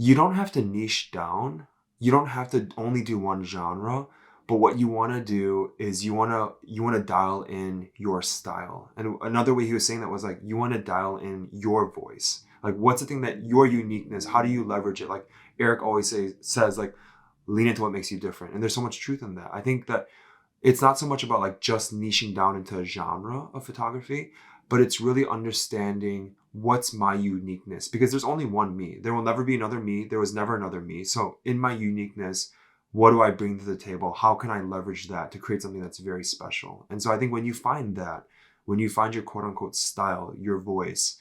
you don't have to niche down. You don't have to only do one genre, but what you want to do is you want to dial in your style. And another way he was saying that was like, you want to dial in your voice. Like, what's the thing that your uniqueness, how do you leverage it? Like Eric always says like, lean into what makes you different. And there's so much truth in that. I think that it's not so much about like just niching down into a genre of photography, but it's really understanding what's my uniqueness, because there's only one me. There will never be another me. There was never another me. So in my uniqueness, what do I bring to the table? How can I leverage that to create something that's very special? And so I think when you find that, when you find your quote unquote style, your voice,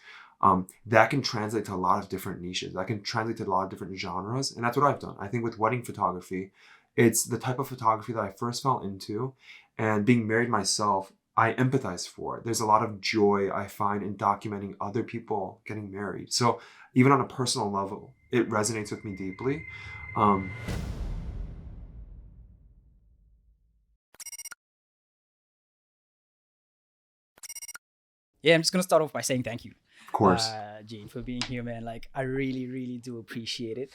that can translate to a lot of different niches. That can translate to a lot of different genres. And that's what I've done. I think with wedding photography, it's the type of photography that I first fell into. And being married myself, I empathize for it. There's a lot of joy I find in documenting other people getting married. So even on a personal level, it resonates with me deeply. Yeah, I'm just gonna start off by saying thank you, Of course. Gene, for being here, man. Like, I really, really do appreciate it,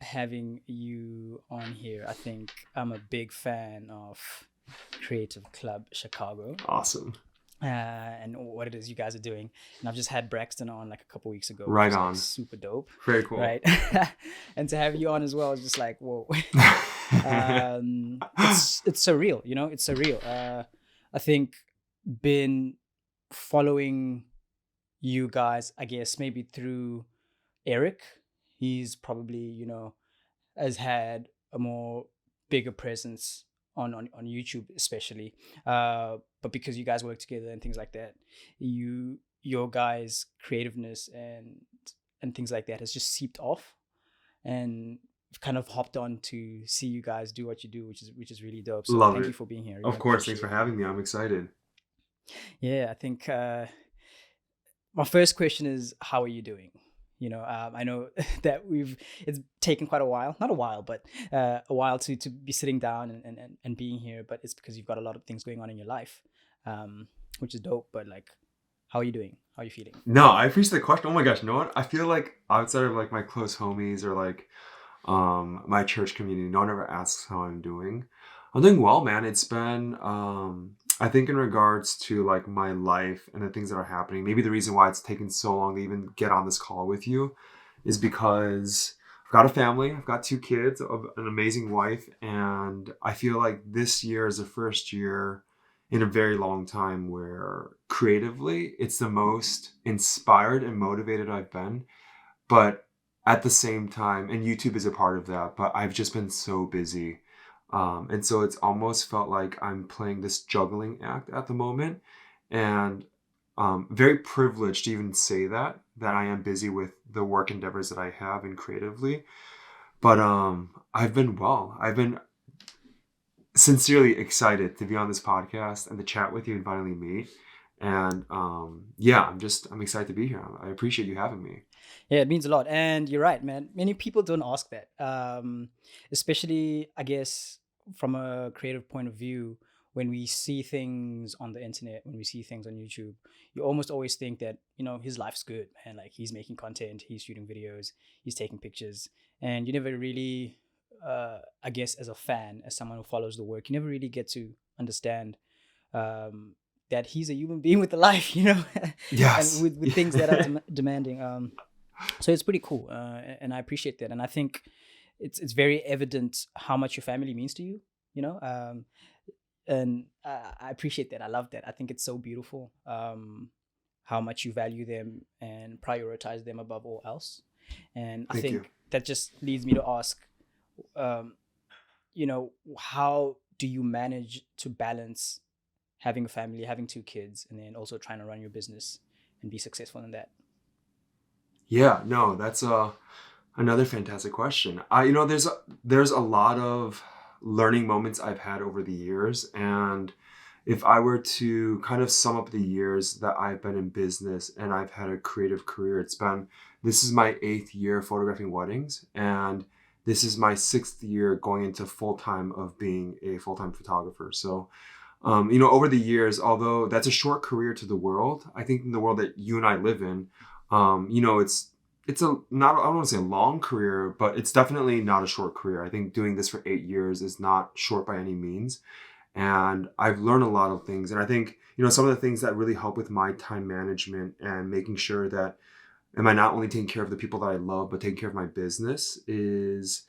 having you on here. I think I'm a big fan of Creative Club Chicago, Awesome. and what it is you guys are doing. And I've just had Braxton on like a couple weeks ago, which Right was, on. like, super dope. Very cool. Right. And to have you on as well is just like, whoa. It's surreal, you know, it's surreal. I think been following you guys, I guess maybe through Eric. He's probably, you know, has had a more bigger presence on YouTube especially. But because you guys work together and things like that, your guys' creativeness and things like that has just seeped off, and kind of hopped on to see you guys do what you do, which is really dope. So Love thank it. you for being here. Of course. Thanks for having me. I'm excited. Yeah, I think my first question is, how are you doing? You know, I know that it's taken quite a while, not a while, but a while to be sitting down and being here, but it's because you've got a lot of things going on in your life, which is dope. But like, how are you doing? How are you feeling? No, I appreciate the question. Oh my gosh, you know what? I feel like outside of like my close homies or like my church community, no one ever asks how I'm doing. I'm doing well, man. It's been I think in regards to like my life and the things that are happening, maybe the reason why it's taken so long to even get on this call with you is because I've got a family, I've got 2 kids, an amazing wife, and I feel like this year is the first year in a very long time where creatively it's the most inspired and motivated I've been. But at the same time, and YouTube is a part of that, but I've just been so busy. And so it's almost felt like I'm playing this juggling act at the moment. And very privileged to even say that I am busy with the work endeavors that I have and creatively. But I've been well. I've been sincerely excited to be on this podcast and to chat with you and finally meet. And yeah, I'm excited to be here. I appreciate you having me. Yeah, it means a lot. And you're right, man. Many people don't ask that, especially, I guess, from a creative point of view. When we see things on the internet, when we see things on YouTube, you almost always think that, you know, his life's good, man. Like, he's making content, he's shooting videos, he's taking pictures. And you never really, I guess, as a fan, as someone who follows the work, you never really get to understand that he's a human being with a life, you know, Yes. and with things that are demanding. So it's pretty cool, and I appreciate that. And I think it's very evident how much your family means to you, you know. And I appreciate that. I love that. I think it's so beautiful, how much you value them and prioritize them above all else. And I Thank think you. that just leads me to ask, you know, how do you manage to balance having a family, having 2 kids, and then also trying to run your business and be successful in that? Yeah, no, that's another fantastic question. There's a lot of learning moments I've had over the years, and if I were to kind of sum up the years that I've been in business and I've had a creative career, this is my 8th year photographing weddings, and this is my 6th year going into full-time of being a full-time photographer. So, over the years, although that's a short career to the world, I think in the world that you and I live in, it's it's a not, I don't want to say a long career, but it's definitely not a short career. I think doing this for 8 years is not short by any means. And I've learned a lot of things. And I think, some of the things that really help with my time management and making sure that am I not only taking care of the people that I love, but taking care of my business is,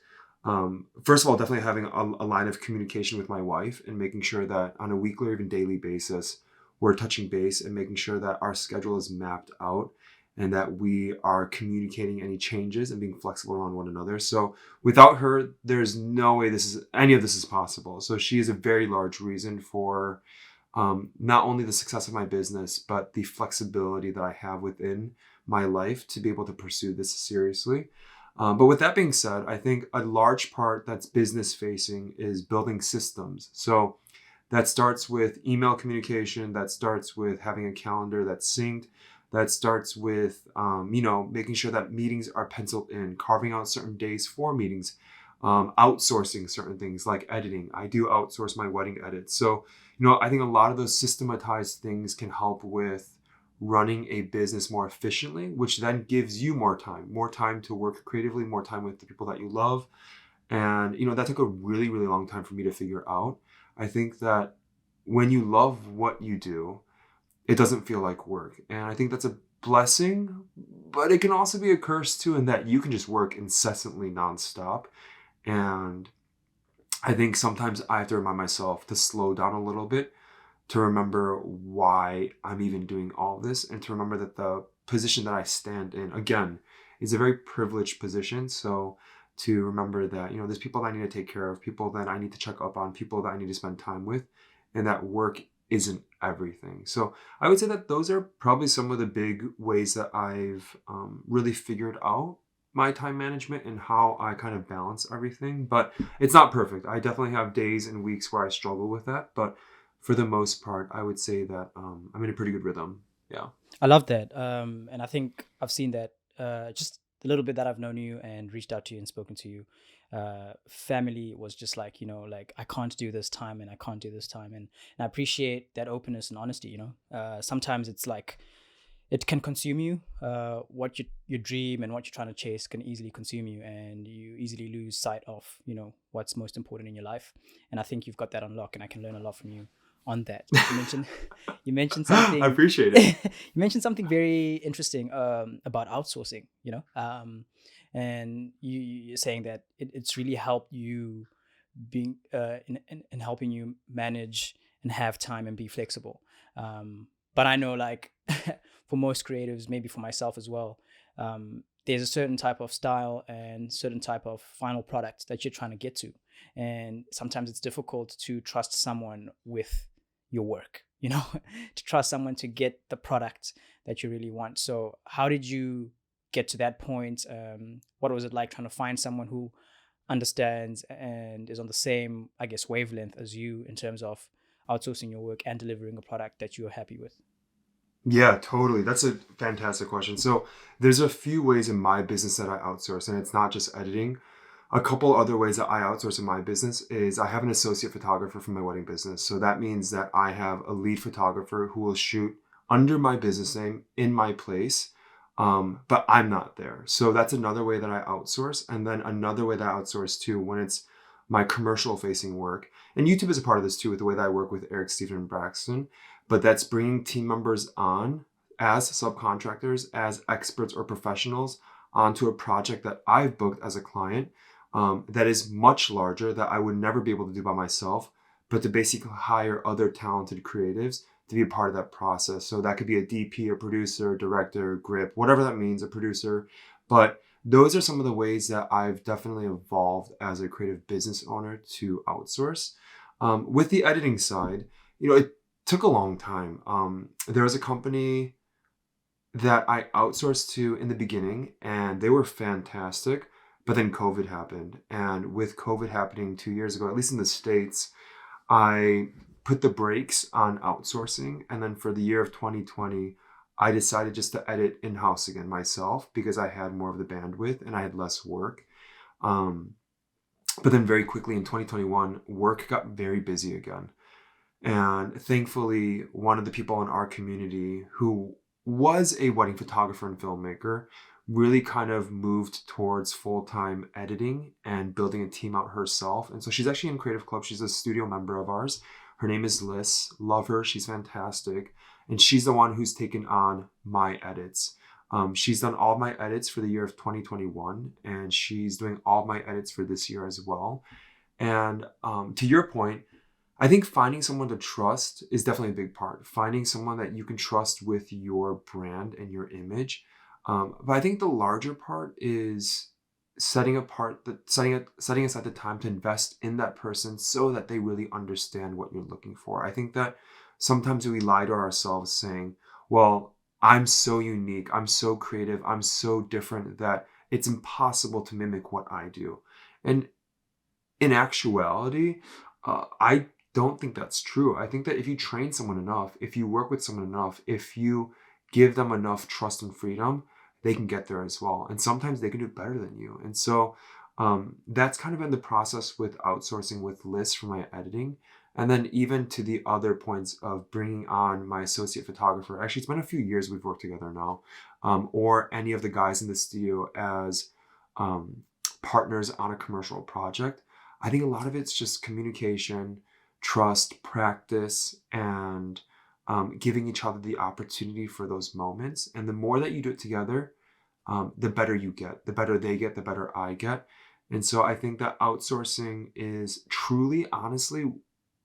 first of all, definitely having a line of communication with my wife and making sure that on a weekly or even daily basis, we're touching base and making sure that our schedule is mapped out and that we are communicating any changes and being flexible around one another. So without her, there's no way any of this is possible. So she is a very large reason for not only the success of my business, but the flexibility that I have within my life to be able to pursue this seriously. But with that being said, I think a large part that's business facing is building systems. So that starts with email communication, that starts with having a calendar that's synced, that starts with, making sure that meetings are penciled in, carving out certain days for meetings, outsourcing certain things like editing. I do outsource my wedding edits. So, I think a lot of those systematized things can help with running a business more efficiently, which then gives you more time to work creatively, more time with the people that you love. And, that took a really, really long time for me to figure out. I think that when you love what you do, it doesn't feel like work. And I think that's a blessing, but it can also be a curse too, in that you can just work incessantly nonstop. And I think sometimes I have to remind myself to slow down a little bit, to remember why I'm even doing all this, and to remember that the position that I stand in, again, is a very privileged position. So to remember that, there's people that I need to take care of, people that I need to check up on, people that I need to spend time with, and that work isn't everything. So I would say that those are probably some of the big ways that I've really figured out my time management and how I kind of balance everything. But it's not perfect. I definitely have days and weeks where I struggle with that. But for the most part, I would say that I'm in a pretty good rhythm. Yeah. I love that. And I think I've seen that just a little bit that I've known you and reached out to you and spoken to you. Family was just like, like I can't do this time and I can't do this time. And I appreciate that openness and honesty, sometimes it's like, it can consume you. What your dream and what you're trying to chase can easily consume you, and you easily lose sight of what's most important in your life. And I think you've got that on lock, and I can learn a lot from you on that. You mentioned I something. appreciate it. You mentioned something very interesting about outsourcing. And you're saying that it's really helped you being in helping you manage and have time and be flexible. But I know, like, for most creatives, maybe for myself as well, there's a certain type of style and certain type of final product that you're trying to get to. And sometimes it's difficult to trust someone with your work, to trust someone to get the product that you really want. So how did you get to that point? What was it like trying to find someone who understands and is on the same, I guess, wavelength as you in terms of outsourcing your work and delivering a product that you're happy with? Yeah, totally. That's a fantastic question. So there's a few ways in my business that I outsource, and it's not just editing. A couple other ways that I outsource in my business is I have an associate photographer for my wedding business. So that means that I have a lead photographer who will shoot under my business name in my place, but I'm not there. So that's another way that I outsource. And then another way that I outsource too, when it's my commercial facing work. And YouTube is a part of this too, with the way that I work with Eric, Stephen, and Braxton. But that's bringing team members on as subcontractors, as experts or professionals onto a project that I've booked as a client, that is much larger, that I would never be able to do by myself, but to basically hire other talented creatives to be a part of that process. So that could be a DP, a producer, director, grip, whatever that means, a producer. But those are some of the ways that I've definitely evolved as a creative business owner to outsource. With the editing side, it took a long time. There was a company that I outsourced to in the beginning, and they were fantastic. But then COVID happened. And with COVID happening 2 years ago, at least in the States, I put the brakes on outsourcing. And then for the year of 2020, I decided just to edit in-house again myself because I had more of the bandwidth and I had less work. But then very quickly in 2021, work got very busy again. And thankfully, one of the people in our community who was a wedding photographer and filmmaker really kind of moved towards full-time editing and building a team out herself. And so she's actually in Creative Club. She's a studio member of ours. Her name is Liz. Love her. She's fantastic. And she's the one who's taken on my edits. She's done all of my edits for the year of 2021, and she's doing all of my edits for this year as well. And to your point, I think finding someone to trust is definitely a big part. Finding someone that you can trust with your brand and your image. But I think the larger part is setting aside the time to invest in that person so that they really understand what you're looking for. I think that sometimes we lie to ourselves saying, well, I'm so unique, I'm so creative, I'm so different that it's impossible to mimic what I do. And in actuality, I don't think that's true. I think that if you train someone enough, if you work with someone enough, if you give them enough trust and freedom, they can get there as well. And sometimes they can do better than you. And so that's kind of been the process with outsourcing with Liz for my editing. And then even to the other points of bringing on my associate photographer. Actually, it's been a few years we've worked together now. Or any of the guys in the studio as partners on a commercial project. I think a lot of it's just communication, trust, practice, and giving each other the opportunity for those moments. And the more that you do it together, the better you get, the better they get, the better I get. And so I think that outsourcing is truly, honestly,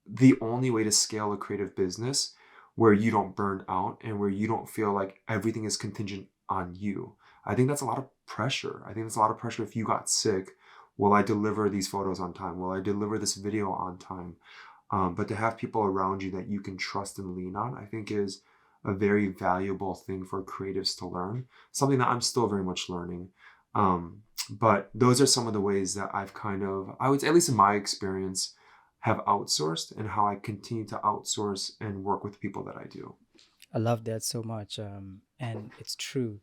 the only way to scale a creative business where you don't burn out and where you don't feel like everything is contingent on you. I think that's a lot of pressure. I think it's a lot of pressure if you got sick. Will I deliver these photos on time? Will I deliver this video on time? But to have people around you that you can trust and lean on, I think is a very valuable thing for creatives to learn. Something that I'm still very much learning. But those are some of the ways that I've kind of, I would say, at least in my experience, have outsourced and how I continue to outsource and work with people that I do. I love that so much. And it's true.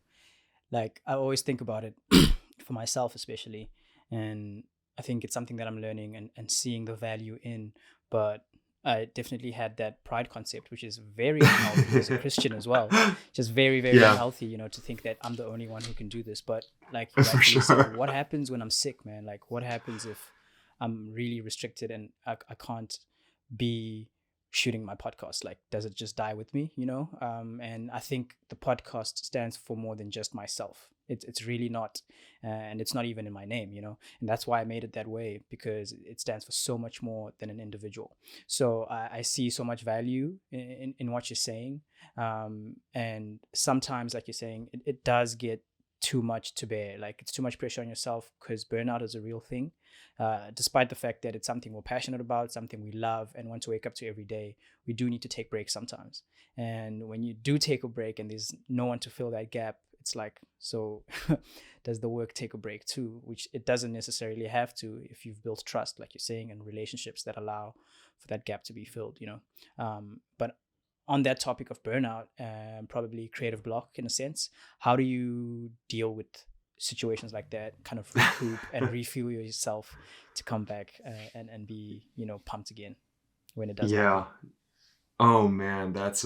Like, I always think about it for myself, especially. And I think it's something that I'm learning and seeing the value in. But I definitely had that pride concept, which is very unhealthy as a Christian as well. Just very, very Yeah, unhealthy, to think that I'm the only one who can do this. But like you for rightfully said, sure. what happens when I'm sick, man? Like, what happens if I'm really restricted and I can't be shooting my podcast? Like, does it just die with me, And I think the podcast stands for more than just myself. It's really not, and it's not even in my name, and that's why I made it that way, because it stands for so much more than an individual. So I see so much value in what you're saying, and sometimes, like you're saying, it does get too much to bear. Like, it's too much pressure on yourself, because burnout is a real thing. Despite the fact that it's something we're passionate about, something we love and want to wake up to every day, we do need to take breaks sometimes. And when you do take a break and there's no one to fill that gap, it's like, so does the work take a break too? Which it doesn't necessarily have to, if you've built trust, like you're saying, and relationships that allow for that gap to be filled. But on that topic of burnout and probably creative block in a sense, how do you deal with situations like that, kind of recoup and refuel yourself to come back and be, pumped again when it does happen? Yeah. Oh man, that's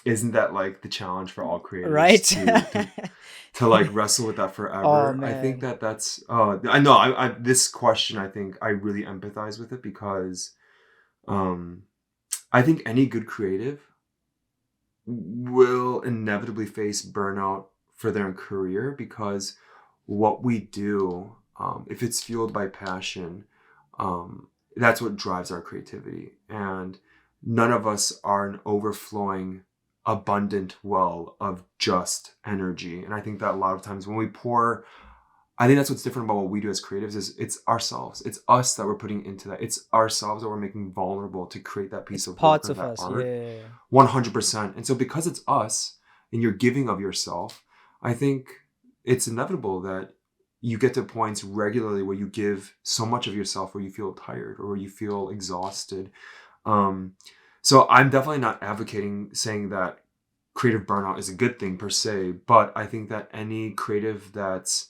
isn't that like the challenge for all creators Right. to like wrestle with that Oh forever? I think man. that that's I know I this question, I think I really empathize with it because um I think any good creative will inevitably face burnout for their career because what we do, if it's fueled by passion, that's what drives our creativity. And none of us are an overflowing, abundant well of just energy. And I think that a lot of times when we pour, I think that's what's different about what we do as creatives is it's ourselves. It's us that we're putting into that. It's ourselves that we're making vulnerable to create that piece It's of work parts or of that us. art. Yeah. 100%. And so because it's us and you're giving of yourself, I think it's inevitable that you get to points regularly where you give so much of yourself where you feel tired or where you feel exhausted. Um, so I'm definitely not advocating saying that creative burnout is a good thing per se, but I think that any creative that's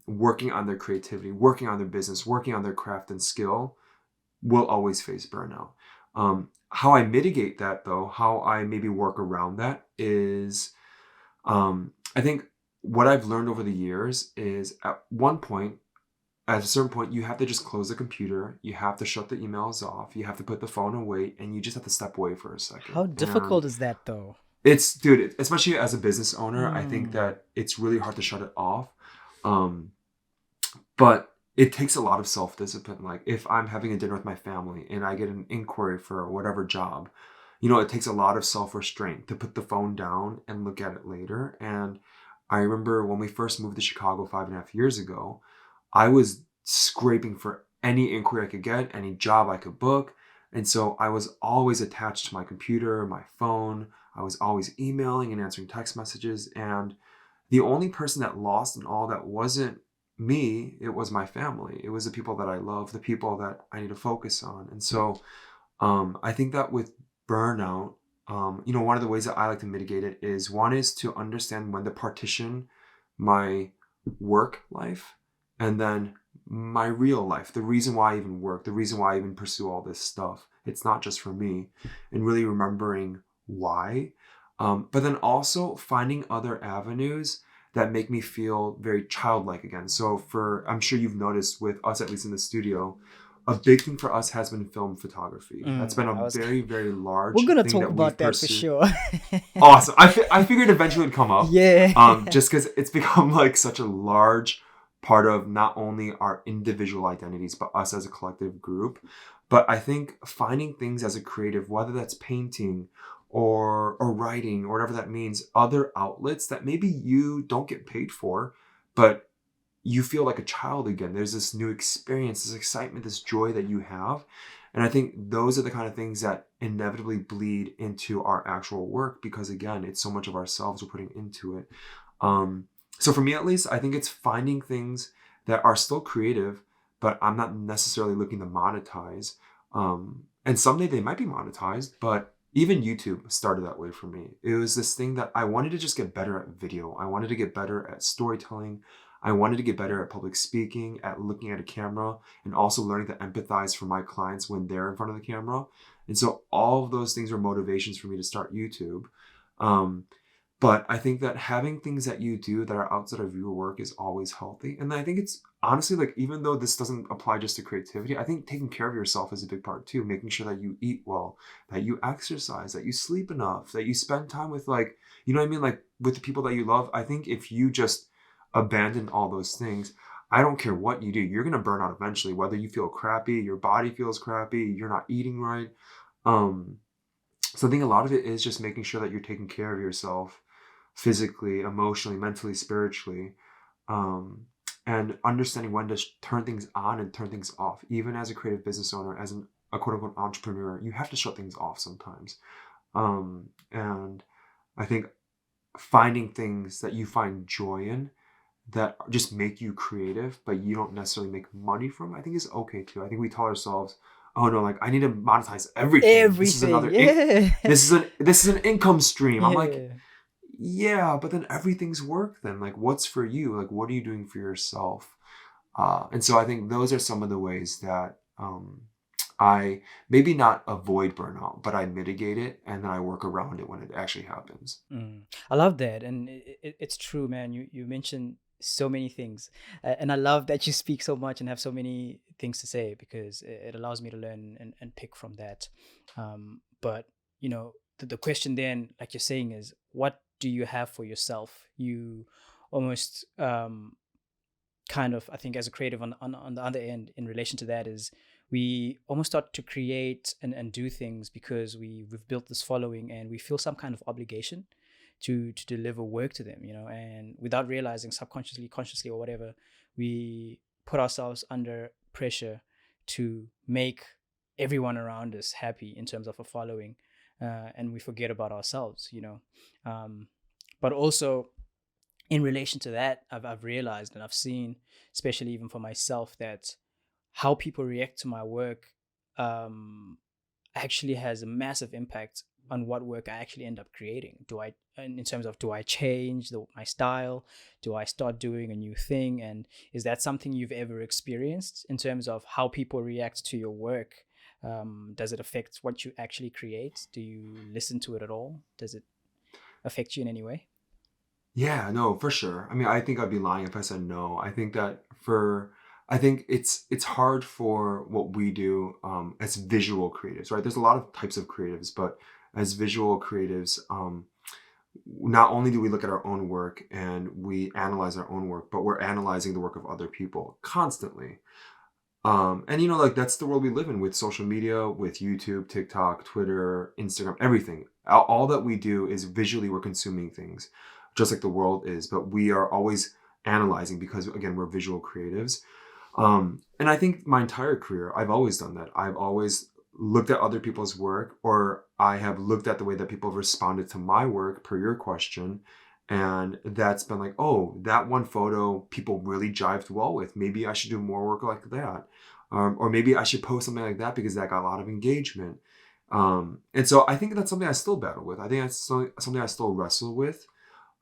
working on their creativity, working on their business, working on their craft and skill will always face burnout. How I mitigate that though, how I maybe work around that is I think what I've learned over the years is at a certain point, you have to just close the computer. You have to shut the emails off. You have to put the phone away, and you just have to step away for a How second. And difficult is that though? dude, especially as a business owner, I think Mm. that it's really hard to shut it off. Um, but it takes a lot of self-discipline. Like if I'm having a dinner with my family and I get an inquiry for whatever job, it takes a lot of self-restraint to put the phone down and look at it later. And I remember when we first moved to Chicago 5.5 years ago, I was scraping for any inquiry I could get, any job I could book. And so I was always attached to my computer, my phone. I was always emailing and answering text messages. And the only person that lost in all that wasn't me, it was my family. It was the people that I love, the people that I need to focus on. And so I think that with burnout, one of the ways that I like to mitigate it is one is to understand when to partition my work life and then my real life, the reason why I even work, the reason why I even pursue all this stuff. It's not just for me, and really remembering why. But then also finding other avenues that make me feel very childlike again. So I'm sure you've noticed with us, at least in the studio, a big thing for us has been film photography. That's been a I was. very, very We're large gonna thing talk that we've about that for pursued. sure. Awesome. I figured eventually it'd come up, Yeah. just because it's become like such a large part of not only our individual identities, but us as a collective group. But I think finding things as a creative, whether that's painting or writing or whatever that means, other outlets that maybe you don't get paid for, but you feel like a child again. There's this new experience, this excitement, this joy that you have. And I think those are the kind of things that inevitably bleed into our actual work because, again, it's so much of ourselves we're putting into it. So for me, at least, I think it's finding things that are still creative, but I'm not necessarily looking to monetize. And someday they might be monetized, but even YouTube started that way for me. It was this thing that I wanted to just get better at video. I wanted to get better at storytelling. I wanted to get better at public speaking, at looking at a camera, and also learning to empathize for my clients when they're in front of the camera. And so all of those things were motivations for me to start YouTube. Um, but I think that having things that you do that are outside of your work is always healthy. And I think it's honestly like, even though this doesn't apply just to creativity, I think taking care of yourself is a big part too. Making sure that you eat well, that you exercise, that you sleep enough, that you spend time with like, you know what I mean? Like with the people that you love. I think if you just abandon all those things, I don't care what you do, you're going to burn out eventually, whether you feel crappy, your body feels crappy, you're not eating right. Um, so I think a lot of it is just making sure that you're taking care of yourself physically, emotionally, mentally, spiritually, um, and understanding when to turn things on and turn things off. Even as a creative business owner, as a quote unquote entrepreneur, you have to shut things off sometimes. And I think finding things that you find joy in that just make you creative, but you don't necessarily make money from, I think is okay too. I think we tell ourselves, oh no, like I need to monetize everything. This is Everything. another, Yeah. this is an income stream. I'm like, Yeah. yeah, but then everything's work then. Like what's for you? Like what are you doing for yourself? And so I think those are some of the ways that I maybe not avoid burnout, but I mitigate it and then I work around it when it actually happens. I love that, and it's true, man. You mentioned so many things, and I love that you speak so much and have so many things to say because it allows me to learn and pick from that. But the question then, like you're saying, is what do you have for yourself? You almost kind of, I think, as a creative on the other end in relation to that is we almost start to create and do things because we've built this following and we feel some kind of obligation to deliver work to them, and without realizing, subconsciously, consciously, or whatever, we put ourselves under pressure to make everyone around us happy in terms of a following, and we forget about ourselves. But also in relation to that, I've realized and I've seen, especially even for myself, that how people react to my work um, actually has a massive impact on what work I actually end up creating. In terms of, do I change my style? Do I start doing a new thing? And is that something you've ever experienced in terms of how people react to your work? Does it affect what you actually create? Do you listen to it at all? Does it affect you in any way? Yeah, no, for sure. I mean, I think I'd be lying if I said no. I think it's hard for what we do as visual creatives, right? There's a lot of types of creatives, but as visual creatives, not only do we look at our own work and we analyze our own work, but we're analyzing the work of other people constantly. And like that's the world we live in with social media, with YouTube, TikTok, Twitter, Instagram, everything. All that we do is visually we're consuming things, just like the world is, but we are always analyzing because again, we're visual creatives. And I think my entire career, I've always done that. I've always looked at other people's work, or I have looked at the way that people have responded to my work per your question. And that's been like, oh, that one photo people really jived well with. Maybe I should do more work like that. Or maybe I should post something like that because that got a lot of engagement. And so I think that's something I still battle with. I think that's something I still wrestle with.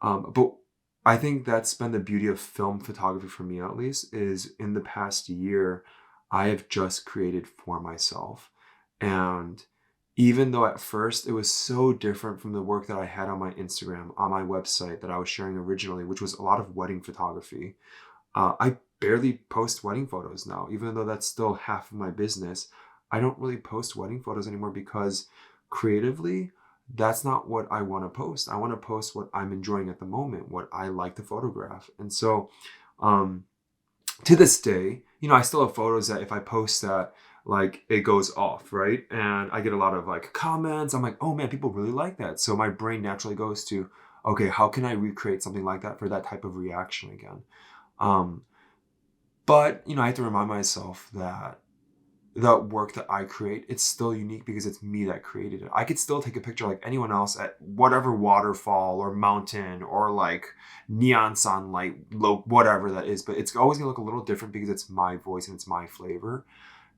But I think that's been the beauty of film photography for me, at least, is in the past year, I have just created for myself. And even though at first it was so different from the work that I had on my Instagram, on my website that I was sharing originally, which was a lot of wedding photography, I barely post wedding photos now, even though that's still half of my business. I don't really post wedding photos anymore because creatively, that's not what I want to post. I want to post what I'm enjoying at the moment, what I like to photograph. And so, um, to this day, I still have photos that if I post that, like it goes off, right? And I get a lot of like comments. I'm like, oh man, people really like that. So my brain naturally goes to, okay, how can I recreate something like that for that type of reaction again? Um, but I have to remind myself that the work that I create, it's still unique because it's me that created it. I could still take a picture like anyone else at whatever waterfall or mountain or like neon sunlight, whatever that is, but it's always gonna look a little different because it's my voice and it's my flavor.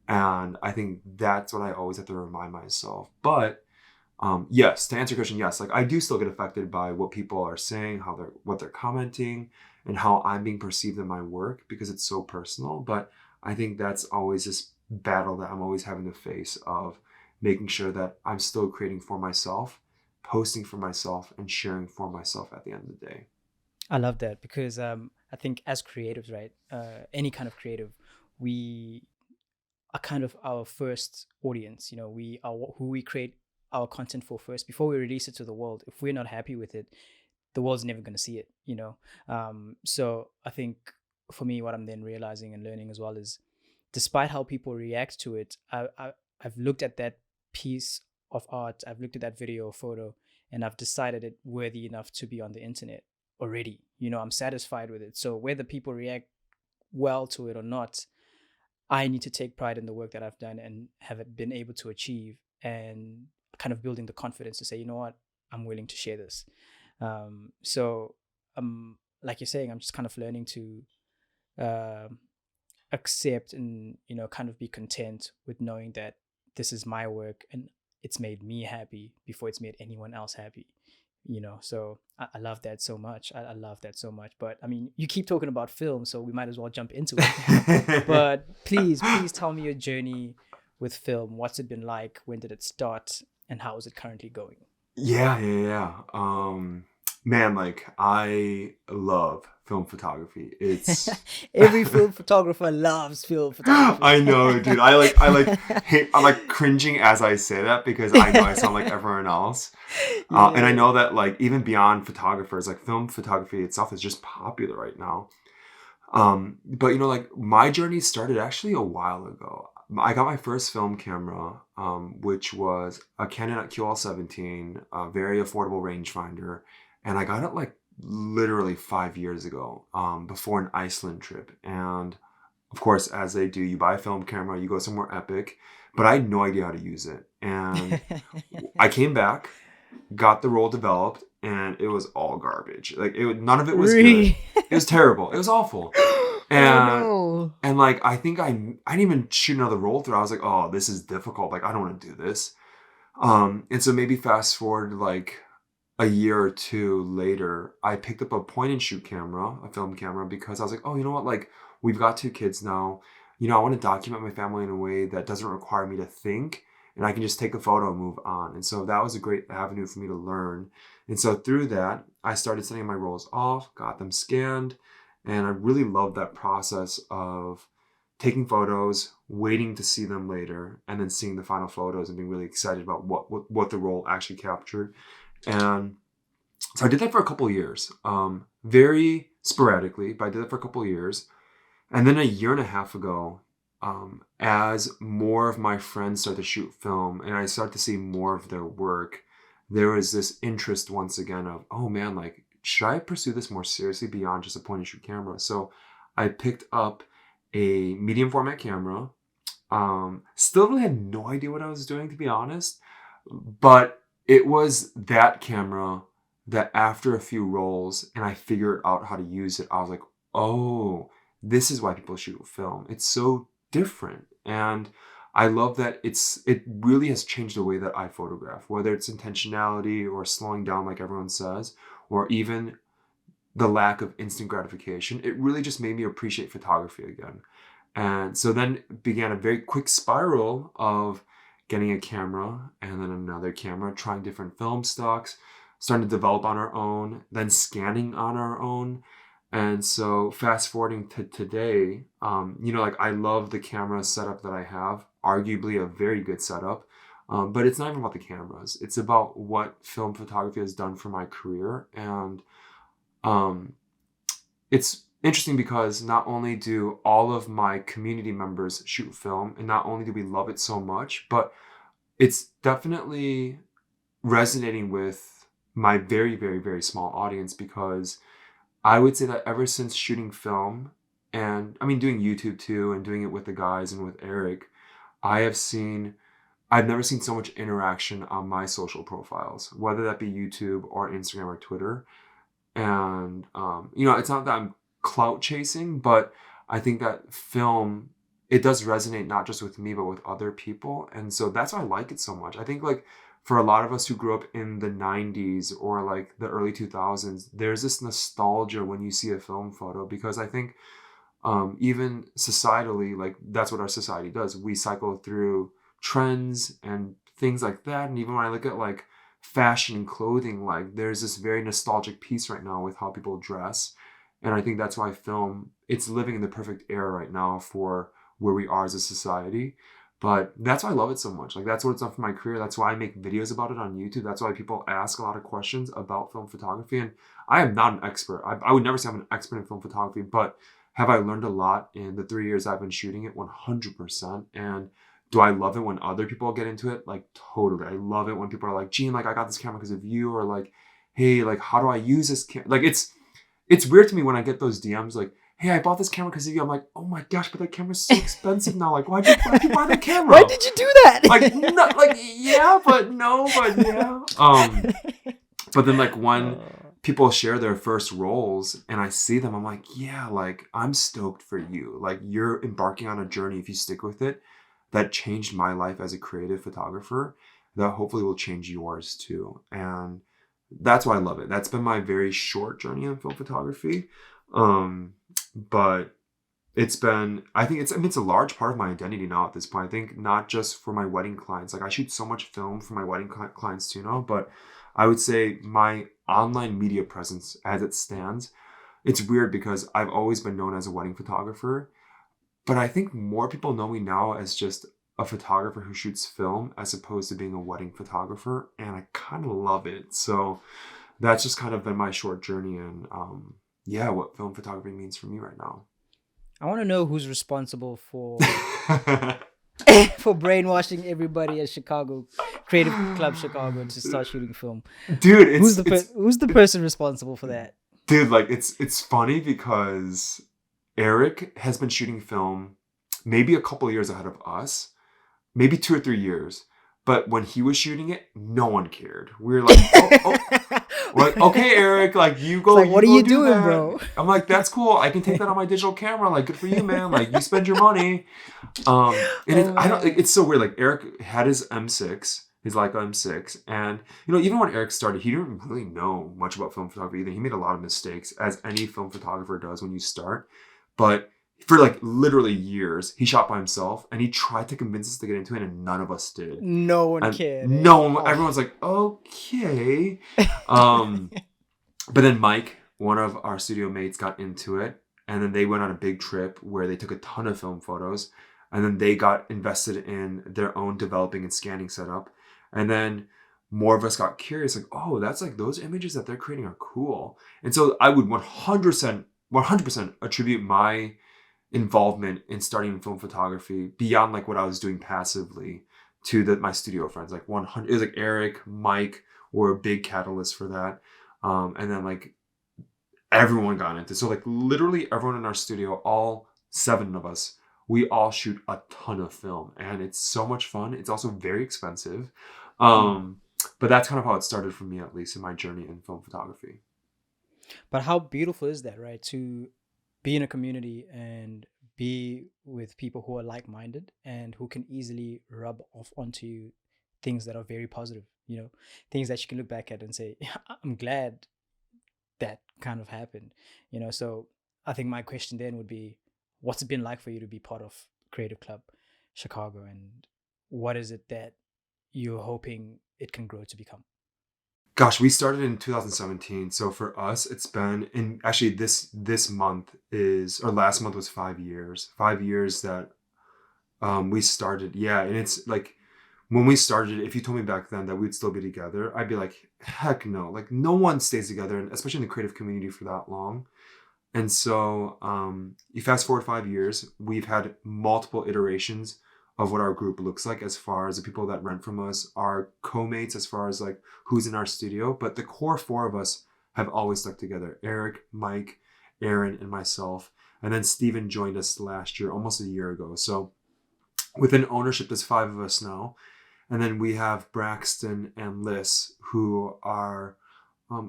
And I think that's what I always have to remind myself. But yes, to answer your question, yes, like I do still get affected by what people are saying, what they're commenting, and how I'm being perceived in my work because it's so personal. But I think that's always this battle that I'm always having to face of making sure that I'm still creating for myself, posting for myself, and sharing for myself at the end of the day. I love that because I think as creatives, right, any kind of creative, we are kind of our first audience. We are who we create our content for first before we release it to the world. If we're not happy with it, the world's never going to see it. So I think for me, what I'm then realizing and learning as well is, despite how people react to it, I've looked at that piece of art, I've looked at that video or photo, and I've decided it worthy enough to be on the internet already. I'm satisfied with it. So whether people react well to it or not, I need to take pride in the work that I've done and have been able to achieve, and kind of building the confidence to say, you know what, I'm willing to share this. So like you're saying, I'm just kind of learning to uh, accept and kind of be content with knowing that this is my work and it's made me happy before it's made anyone else happy. So I love that so much. I love that so much. But I mean, you keep talking about film, so we might as well jump into it. But please tell me your journey with film. What's it been like? When did it start? And how is it currently going? Yeah. Man, like I love film photography. It's Every film photographer loves film photography. I know, dude. I like cringing as I say that because I know I sound like everyone else. And I Yeah. know that like even beyond photographers, like film photography itself is just popular right now. But like my journey started actually a while ago. I got my first film camera, which was a Canon QL17, a very affordable rangefinder, and I got it like literally 5 years ago, before an Iceland trip. And of course, as they do, you buy a film camera, you go somewhere epic, but I had no idea how to use it. And I came back, got the roll developed, and it was all garbage. Like none of it was good. Really? It was terrible. It was awful. Oh And no. and like I think I didn't even shoot another roll through. I was like, oh, this is difficult. Like I don't want to do this. And so maybe fast forward like a year or two later, I picked up a point and shoot camera, a film camera, because I was like, oh, you know what? Like we've got two kids now. I want to document my family in a way that doesn't require me to think. and I can just take a photo and move on. And so that was a great avenue for me to learn. And so through that, I started sending my rolls off, got them scanned, and I really loved that process of taking photos, waiting to see them later, and then seeing the final photos and being really excited about what the roll actually captured. And so I did that for a couple of years, very sporadically, but I did it for a couple of years. And then a year and a half ago, as more of my friends started to shoot film and I started to see more of their work, there was this interest once again of, oh man, like, should I pursue this more seriously beyond just a point and shoot camera? So I picked up a medium format camera. Still really had no idea what I was doing, to be honest, but it was that camera that after a few rolls and I figured out how to use it, I was like, oh, this is why people shoot film. It's so different. And I love that it really has changed the way that I photograph, whether it's intentionality or slowing down like everyone says, or even the lack of instant gratification. It really just made me appreciate photography again. And so then began a very quick spiral of getting a camera and then another camera, trying different film stocks, starting to develop on our own, then scanning on our own. And so fast forwarding to today, like I love the camera setup that I have, arguably a very good setup. But it's not even about the cameras. It's about what film photography has done for my career. And it's interesting because not only do all of my community members shoot film, and not only do we love it so much, but it's definitely resonating with my very, very, very small audience, because I would say that ever since shooting film, and I mean doing YouTube too, and doing it with the guys and with Eric, I've never seen so much interaction on my social profiles, whether that be YouTube or Instagram or Twitter. And, it's not that I'm clout chasing, but I think that film, it does resonate not just with me, but with other people. And so that's why I like it so much. I think like for a lot of us who grew up in the 90s or like the early 2000s, there's this nostalgia when you see a film photo, because I think even societally, like that's what our society does. We cycle through trends and things like that. And even when I look at like fashion and clothing, like there's this very nostalgic piece right now with how people dress. And I think that's why film, it's living in the perfect era right now for where we are as a society. But that's why I love it so much. Like that's what it's done for my career. That's why I make videos about it on YouTube. That's why people ask a lot of questions about film photography. And I am not an expert. I would never say I'm an expert in film photography, but have I learned a lot in the 3 years I've been shooting it? 100%. And do I love it when other people get into it? Like totally. I love it when people are like, Gene, like I got this camera because of you, or like, hey, like how do I use this camera? Like it's weird to me when I get those DMs like, hey, I bought this camera because of you. I'm like, oh my gosh, but that camera's so expensive now. Like, why'd you buy that camera? Why did you do that? Like, no, like, yeah, but no, but yeah. But then like when people share their first rolls and I see them, I'm like, yeah, like I'm stoked for you. Like you're embarking on a journey, if you stick with it, that changed my life as a creative photographer, that hopefully will change yours too. And that's why I love it. That's been my very short journey in film photography. But I think it's a large part of my identity now at this point. I think not just for my wedding clients, like I shoot so much film for my wedding clients too now, but I would say my online media presence as it stands, it's weird because I've always been known as a wedding photographer, but I think more people know me now as just a photographer who shoots film as opposed to being a wedding photographer. And I kind of love it. So that's just kind of been my short journey in, what film photography means for me right now. I want to know who's responsible for for brainwashing everybody at Chicago Creative Club Chicago to start shooting film. Dude, who's the person responsible for that? Dude, like it's funny because Eric has been shooting film maybe a couple of years ahead of us, maybe 2 or 3 years. But when he was shooting it, no one cared. We were like, like, okay, Eric, like you go. Like, what are you doing, that. Bro? I'm like, that's cool. I can take that on my digital camera. Like, good for you, man. Like, you spend your money. It's so weird. Like, Eric had his M6, his Leica M6, and even when Eric started, he didn't really know much about film photography either. He made a lot of mistakes, as any film photographer does when you start. But for like literally years. He shot by himself, and he tried to convince us to get into it, and none of us did. No one And cared, eh? no one, Oh. everyone's like, okay. Um, but then Mike, one of our studio mates, got into it, and then they went on a big trip where they took a ton of film photos, and then they got invested in their own developing and scanning setup. And then more of us got curious, like, oh, that's like those images that they're creating are cool. And so I would 100% attribute my involvement in starting film photography beyond like what I was doing passively to my studio friends. Like 100, it was like Eric, Mike were a big catalyst for that. And then like everyone got into it. So like literally everyone in our studio, all 7 of us, we all shoot a ton of film, and it's so much fun. It's also very expensive. But that's kind of how it started for me, at least in my journey in film photography. But how beautiful is that, right? To be in a community and be with people who are like-minded and who can easily rub off onto you things that are very positive, things that you can look back at and say, "Yeah, I'm glad that kind of happened," So I think my question then would be, what's it been like for you to be part of Creative Club Chicago, and what is it that you're hoping it can grow to become? Gosh, we started in 2017. So for us, it's been in actually this month is, or last month was 5 years. 5 years that we started. Yeah, and it's like when we started, if you told me back then that we'd still be together, I'd be like, heck no. Like no one stays together, and especially in the creative community for that long. And so you fast forward 5 years, we've had multiple iterations of what our group looks like as far as the people that rent from us, our co-mates, as far as like who's in our studio. But the core 4 of us have always stuck together. Eric, Mike, Aaron, and myself. And then Steven joined us last year, almost a year ago. So within ownership, there's 5 of us now. And then we have Braxton and Liz, who are,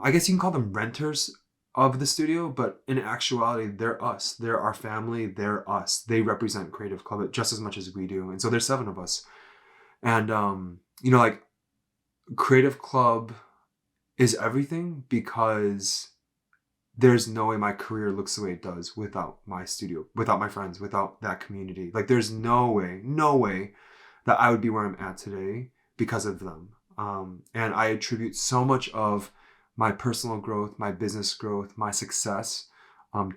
I guess you can call them renters of the studio, but in actuality, they're us. They're our family. They're us. They represent Creative Club just as much as we do. And so there's 7 of us. And, like Creative Club is everything, because there's no way my career looks the way it does without my studio, without my friends, without that community. Like there's no way that I would be where I'm at today because of them. And I attribute so much of my personal growth, my business growth, my success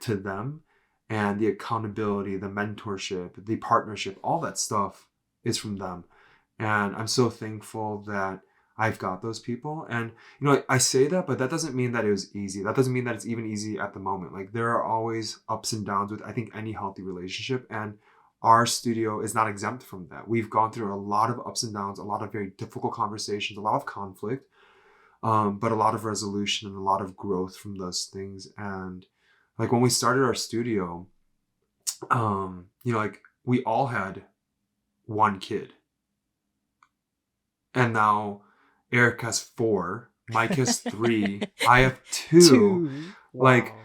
to them. And the accountability, the mentorship, the partnership, all that stuff is from them. And I'm so thankful that I've got those people. And, I say that, but that doesn't mean that it was easy. That doesn't mean that it's even easy at the moment. Like there are always ups and downs with, I think, any healthy relationship. And our studio is not exempt from that. We've gone through a lot of ups and downs, a lot of very difficult conversations, a lot of conflict, but a lot of resolution and a lot of growth from those things. And like when we started our studio, like we all had 1 kid. And now Eric has 4, Mike has 3, I have 2. Two. Like Wow.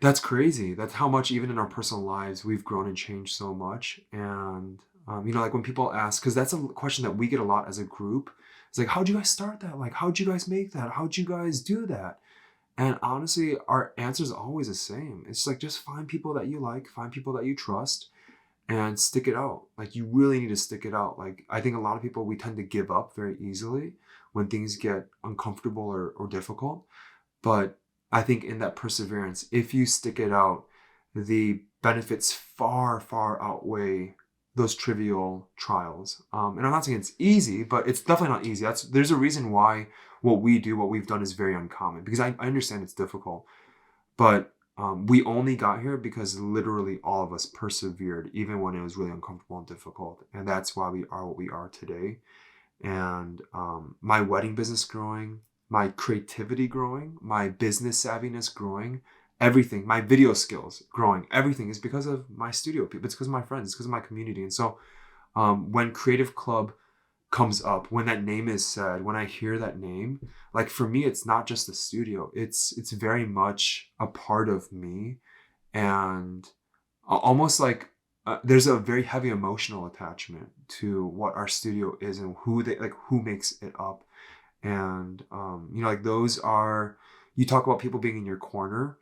that's crazy. That's how much, even in our personal lives, we've grown and changed so much. And, like when people ask, because that's a question that we get a lot as a group. It's like, how'd you guys start that? Like, how'd you guys make that? How'd you guys do that? And honestly, our answer is always the same. It's like, just find people that you like, find people that you trust, and stick it out. Like you really need to stick it out. Like I think a lot of people, we tend to give up very easily when things get uncomfortable or difficult. But I think in that perseverance, if you stick it out, the benefits far, far outweigh those trivial trials. And I'm not saying it's easy, but it's definitely not easy. There's a reason why what we do, what we've done is very uncommon, because I understand it's difficult. But we only got here because literally all of us persevered, even when it was really uncomfortable and difficult. And that's why we are what we are today. And my wedding business growing, my creativity growing, my business savviness growing, everything, my video skills growing, everything is because of my studio people. It's because of my friends, it's because of my community. And so when Creative Club comes up, when that name is said, when I hear that name, like for me, it's not just the studio. It's very much a part of me, and almost like there's a very heavy emotional attachment to what our studio is and who makes it up. And like those are, you talk about people being in your corner.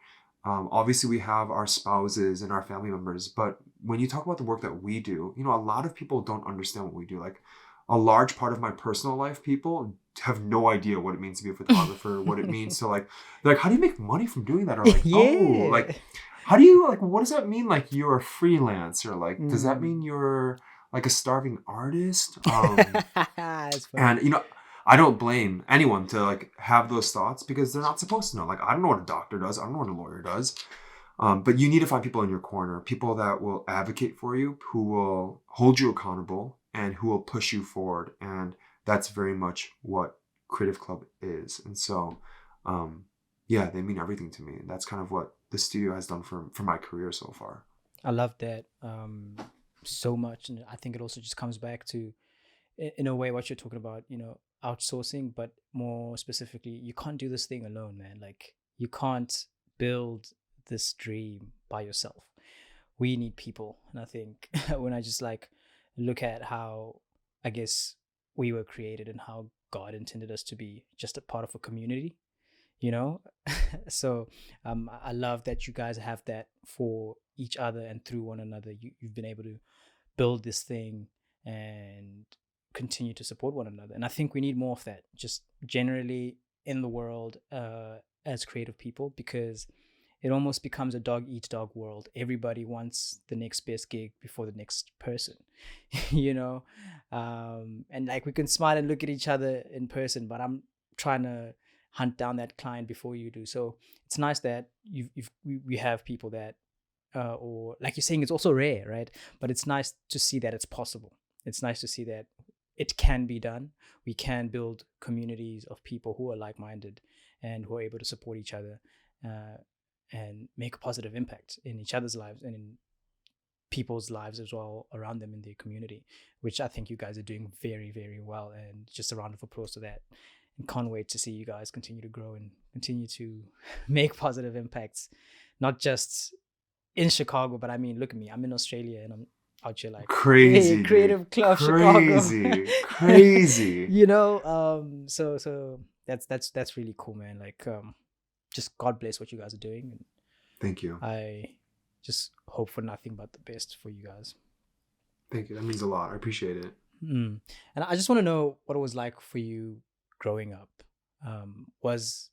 Obviously, we have our spouses and our family members, but when you talk about the work that we do, a lot of people don't understand what we do. Like a large part of my personal life, people have no idea what it means to be a photographer, what it means to like, how do you make money from doing that? Or like, oh, Yeah. like, how do you, like, what does that mean? Like, you're a freelancer? Like, does that Mm. mean you're like a starving artist? It's funny. And I don't blame anyone to like have those thoughts because they're not supposed to know. Like, I don't know what a doctor does. I don't know what a lawyer does. But you need to find people in your corner, people that will advocate for you, who will hold you accountable, and who will push you forward. And that's very much what Creative Club is. And so, yeah, they mean everything to me. And that's kind of what the studio has done for my career so far. I love that so much, and I think it also just comes back to, in a way, what you're talking about. Outsourcing, but more specifically, you can't do this thing alone, man. Like you can't build this dream by yourself. We need people, and I think when I just like look at how, I guess, we were created and how God intended us to be just a part of a community, you know so I love that you guys have that for each other, and through one another you've been able to build this thing and continue to support one another. And I think we need more of that just generally in the world, as creative people, because it almost becomes a dog eat dog world. Everybody wants the next best gig before the next person, you know. And like we can smile and look at each other in person, but I'm trying to hunt down that client before you do. So it's nice that we have people that, or like you're saying, it's also rare, right? But it's nice to see that it's possible. It's nice to see that it can be done. We can build communities of people who are like-minded and who are able to support each other, uh, and make a positive impact in each other's lives and in people's lives as well around them in their community, which I think you guys are doing very, very well. And just a round of applause to that. And can't wait to see you guys continue to grow and continue to make positive impacts, not just in Chicago, but I mean, look at me. I'm in Australia and I'm out here like, hey, Crazy, dude. Creative Club Chicago. Crazy. Crazy. So that's really cool, man. Like, just God bless what you guys are doing, and Thank you. I just hope for nothing but the best for you guys. Thank you. That means a lot. I appreciate it. And I just want to know what it was like for you growing up. Was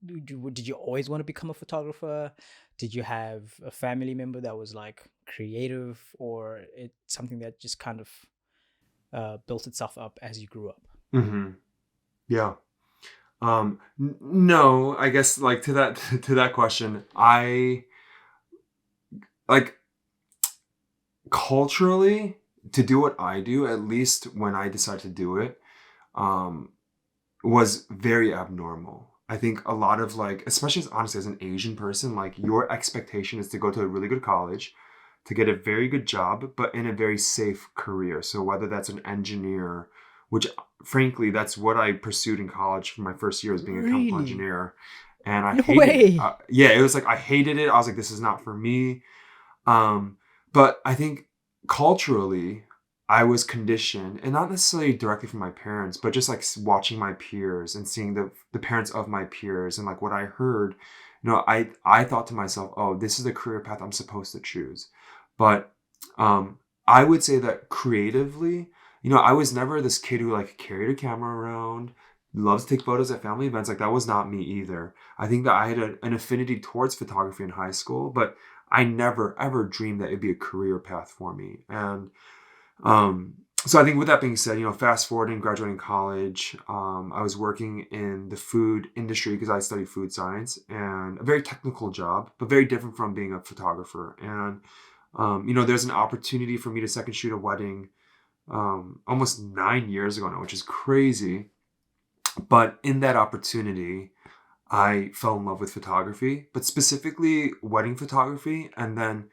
did you always want to become a photographer? Did you have a family member that was like creative, or it's something that just kind of built itself up as you grew up? Mm-hmm. Yeah. No, I guess like to that to that question, I like culturally to do what I do, at least when I decide to do it, um, was very abnormal. I think a lot of like, especially as honestly as an Asian person, like your expectation is to go to a really good college, to get a very good job, but in a very safe career. So whether that's an engineer, which frankly, that's what I pursued in college for my first year, was being a chemical Really? engineer. And I No hated it. way. Yeah, it was like, I hated it. I was like, this is not for me. Um, but I think culturally, I was conditioned, and not necessarily directly from my parents, but just like watching my peers and seeing the parents of my peers and like what I heard. I thought to myself, oh, this is the career path I'm supposed to choose. But I would say that creatively, I was never this kid who like carried a camera around, loves to take photos at family events. Like that was not me either. I think that I had an affinity towards photography in high school, but I never ever dreamed that it'd be a career path for me. And so I think with that being said, fast forwarding, graduating college, I was working in the food industry because I studied food science, and a very technical job, but very different from being a photographer. And, there's an opportunity for me to second shoot a wedding almost 9 years ago now, which is crazy. But in that opportunity, I fell in love with photography, but specifically wedding photography, and then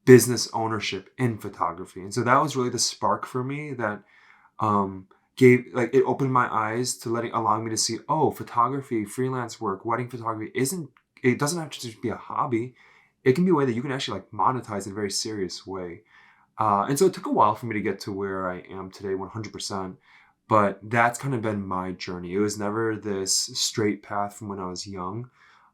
business ownership in photography. And so that was really the spark for me that gave, like, it opened my eyes to allowing me to see, oh, photography, freelance work, wedding photography it doesn't have to just be a hobby. It can be a way that you can actually like monetize in a very serious way. And so it took a while for me to get to where I am today, 100%. But that's kind of been my journey. It was never this straight path from when I was young.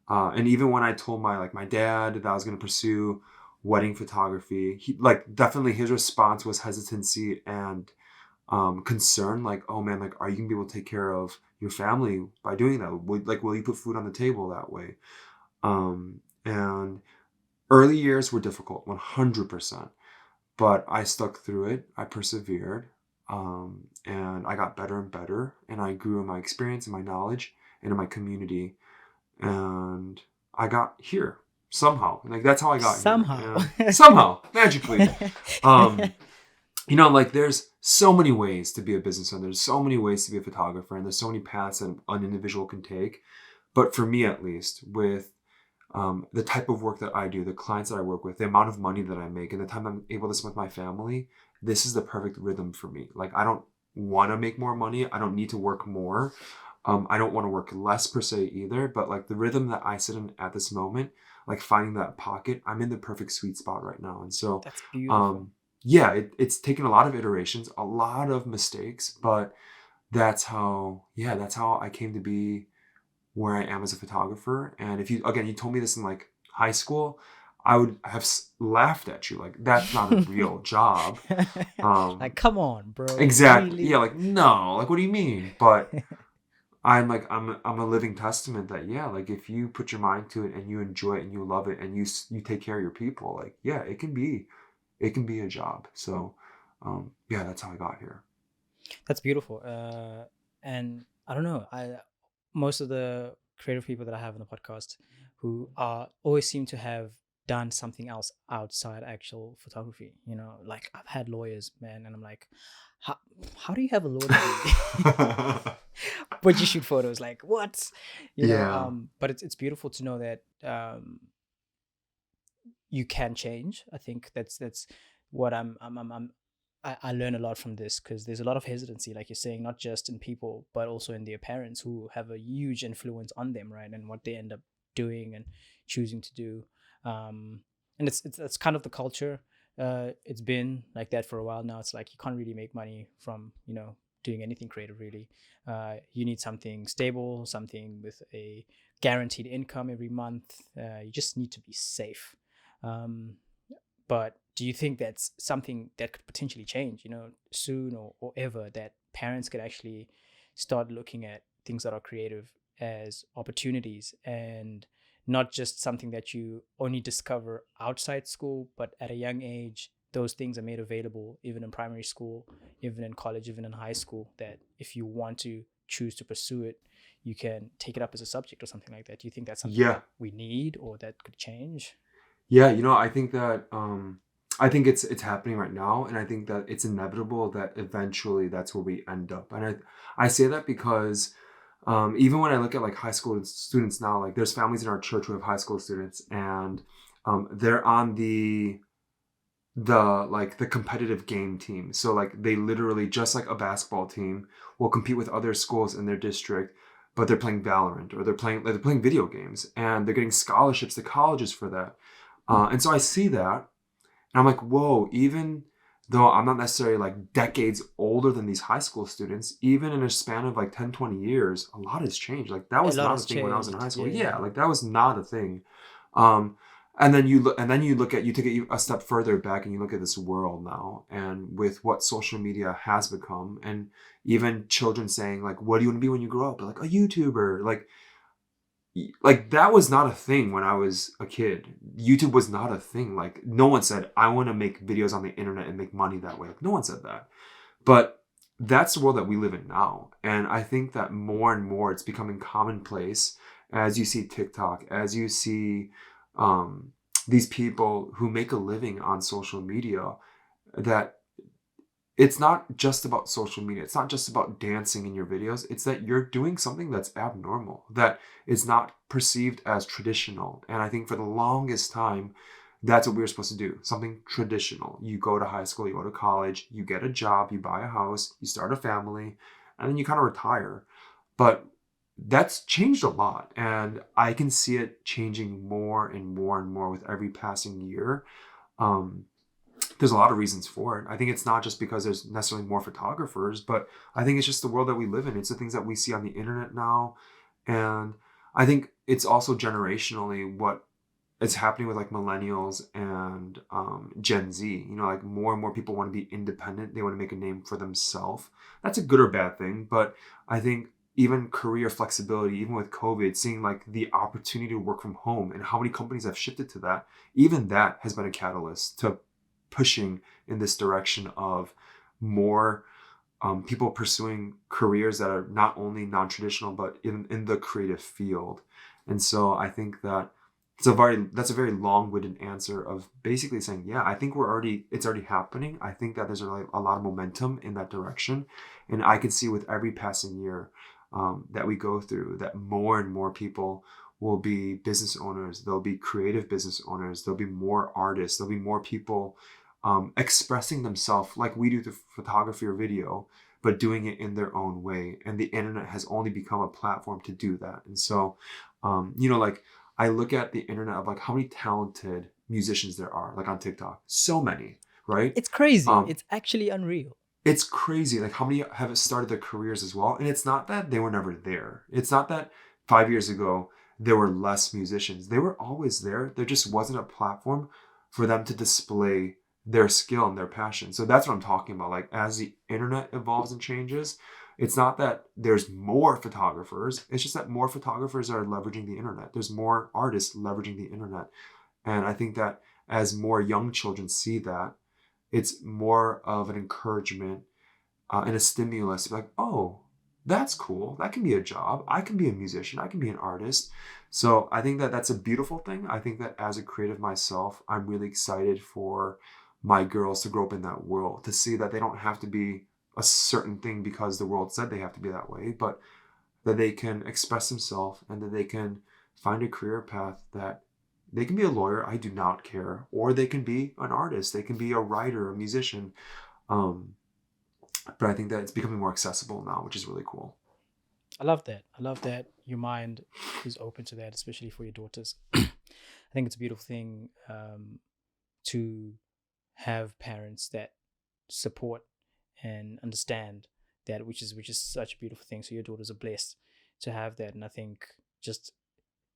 And even when I told my dad that I was going to pursue wedding photography, he like definitely his response was hesitancy and concern. Like, oh man, like, are you gonna be able to take care of your family by doing that? Will you put food on the table that way? And early years were difficult, 100%. But I stuck through it. I persevered, and I got better and better. And I grew in my experience and my knowledge and in my community. And I got here somehow. Like that's how I got here. Somehow. And somehow, magically. Um, like there's so many ways to be a business owner. There's so many ways to be a photographer, and there's so many paths that an individual can take. But for me, at least, with the type of work that I do, the clients that I work with, the amount of money that I make, and the time I'm able to spend with my family, this is the perfect rhythm for me. Like I don't want to make more money. I don't need to work more. I don't want to work less per se either. But like the rhythm that I sit in at this moment, like finding that pocket, I'm in the perfect sweet spot right now. And so, That's beautiful. yeah, it's taken a lot of iterations, a lot of mistakes, but that's how I came to be where I am as a photographer. And if you told me this in like high school, I would have laughed at you. Like, that's not a real job. Like, come on, bro. Exactly. Really? Yeah. Like, no, like, what do you mean? But I'm a living testament that, yeah, like if you put your mind to it and you enjoy it and you love it and you take care of your people, like, yeah, it can be a job. So, yeah, that's how I got here. That's beautiful. And I don't know. Most of the creative people that I have on the podcast who always seem to have done something else outside actual photography. Like I've had lawyers, man, and I'm like, how do you have a law degree? But you shoot photos, like what? Yeah. But it's beautiful to know that you can change. I think that's what I learn a lot from this, because there's a lot of hesitancy, like you're saying, not just in people, but also in their parents, who have a huge influence on them, right? And what they end up doing and choosing to do. And it's kind of the culture. It's been like that for a while now. It's like you can't really make money from, doing anything creative, really. You need something stable, something with a guaranteed income every month. You just need to be safe. But do you think that's something that could potentially change, soon or ever, that parents could actually start looking at things that are creative as opportunities, and not just something that you only discover outside school, but at a young age, those things are made available even in primary school, even in college, even in high school, that if you want to choose to pursue it, you can take it up as a subject or something like that? Do you think that's something Yeah. that we need or that could change? Yeah, I think that I think it's happening right now, and I think that it's inevitable that eventually that's where we end up. And I say that because even when I look at like high school students now, like there's families in our church who have high school students, and they're on the competitive game team. So like they literally, just like a basketball team, will compete with other schools in their district, but they're playing Valorant, or they're playing video games, and they're getting scholarships to colleges for that. And so I see that, and I'm like, whoa, even though I'm not necessarily like decades older than these high school students, even in a span of like 10, 20 years, a lot has changed. Like that A was lot not a has thing when I was in high changed. school. Yeah. Yeah, like that was not a thing. Um, and then you take it a step further back and you look at this world now, and with what social media has become, and even children saying like, what do you want to be when you grow up? Like a YouTuber, like that was not a thing when I was a kid. YouTube was not a thing. Like no one said, I want to make videos on the internet and make money that way. Like, no one said that. But that's the world that we live in now. And I think that more and more it's becoming commonplace, as you see TikTok, as you see these people who make a living on social media, that it's not just about social media. It's not just about dancing in your videos. It's that you're doing something that's abnormal, that is not perceived as traditional. And I think for the longest time, that's what we were supposed to do. Something traditional. You go to high school, you go to college, you get a job, you buy a house, you start a family, and then you kind of retire. But that's changed a lot. And I can see it changing more and more and more with every passing year. Um, there's a lot of reasons for it. I think it's not just because there's necessarily more photographers, but I think it's just the world that we live in. It's the things that we see on the internet now. And I think it's also generationally what is happening with like millennials and Gen Z. You know, like more and more people want to be independent. They want to make a name for themselves. That's a good or bad thing, but I think even career flexibility, even with COVID, seeing like the opportunity to work from home and how many companies have shifted to that, even that has been a catalyst to pushing in this direction of more people pursuing careers that are not only non-traditional but in the creative field. And so I think that that's a very long-winded answer of basically saying, yeah, I think it's already happening. I think that there's a lot of momentum in that direction, and I can see with every passing year that we go through that more and more people will be business owners. There'll be creative business owners. There'll be more artists. There'll be more people expressing themselves like we do through photography or video, but doing it in their own way. And the internet has only become a platform to do that. And so, like I look at the internet of like how many talented musicians there are, like on TikTok, so many, right? It's crazy. It's actually unreal. It's crazy. Like how many have started their careers as well. And it's not that they were never there. It's not that 5 years ago, there were less musicians. They were always there. There just wasn't a platform for them to display their skill and their passion. So that's what I'm talking about. Like as the internet evolves and changes, it's not that there's more photographers. It's just that more photographers are leveraging the internet. There's more artists leveraging the internet. And I think that as more young children see that, it's more of an encouragement and a stimulus to be like, oh, that's cool. That can be a job. I can be a musician. I can be an artist. So I think that that's a beautiful thing. I think that as a creative myself, I'm really excited for my girls to grow up in that world, to see that they don't have to be a certain thing because the world said they have to be that way, but that they can express themselves and that they can find a career path that they can be a lawyer. I do not care. Or they can be an artist. They can be a writer, a musician. But I think that it's becoming more accessible now, which is really cool. I love that. I love that your mind is open to that, especially for your daughters. I think it's a beautiful thing to have parents that support and understand that, which is such a beautiful thing. So your daughters are blessed to have that, and I think just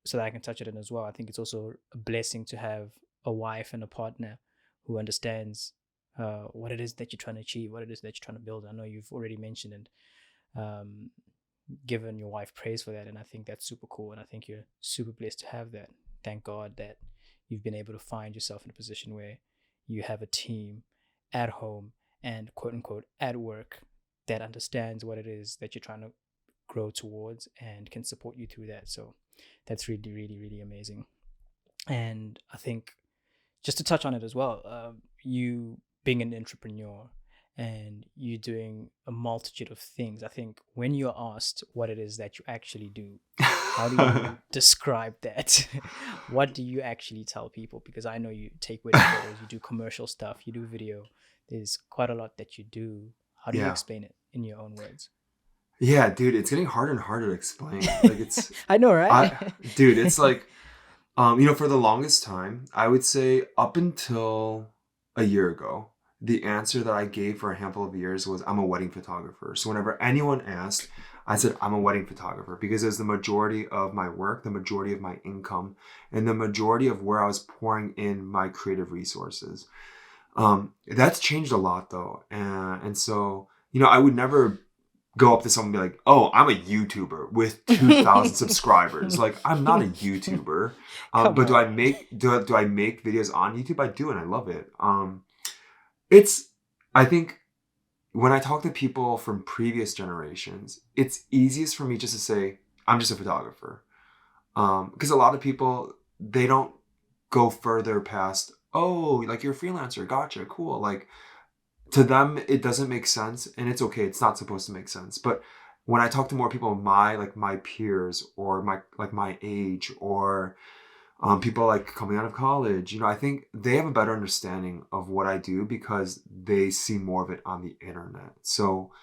so that I can touch it in as well, I think it's also a blessing to have a wife and a partner who understands what it is that you're trying to achieve, what it is that you're trying to build. I know you've already mentioned and given your wife praise for that, and I think that's super cool, and I think you're super blessed to have that. Thank God that you've been able to find yourself in a position where you have a team at home and quote unquote at work that understands what it is that you're trying to grow towards and can support you through that. So that's really, really, really amazing. And I think just to touch on it as well, you being an entrepreneur and you doing a multitude of things, I think when you're asked what it is that you actually do, how do you describe that? What do you actually tell people? Because I know you take wedding photos, you do commercial stuff, you do video. There's quite a lot that you do. How do you explain it in your own words? Yeah, dude, it's getting harder and harder to explain. Like it's I know, right? dude, it's like for the longest time, I would say up until a year ago, the answer that I gave for a handful of years was I'm a wedding photographer. So whenever anyone asked, I said I'm a wedding photographer because it was the majority of my work, the majority of my income, and the majority of where I was pouring in my creative resources. That's changed a lot though. And so, I would never go up to someone and be like, oh, I'm a YouTuber with 2,000 subscribers. Like, I'm not a YouTuber. But do I make videos on YouTube? I do, and I love it. I think when I talk to people from previous generations, it's easiest for me just to say, I'm just a photographer. Because a lot of people, they don't go further past, oh, like you're a freelancer. Gotcha. Cool. Like to them, it doesn't make sense, and it's okay. It's not supposed to make sense. But when I talk to more people, my peers or my age or people like coming out of college, I think they have a better understanding of what I do because they see more of it on the internet. So,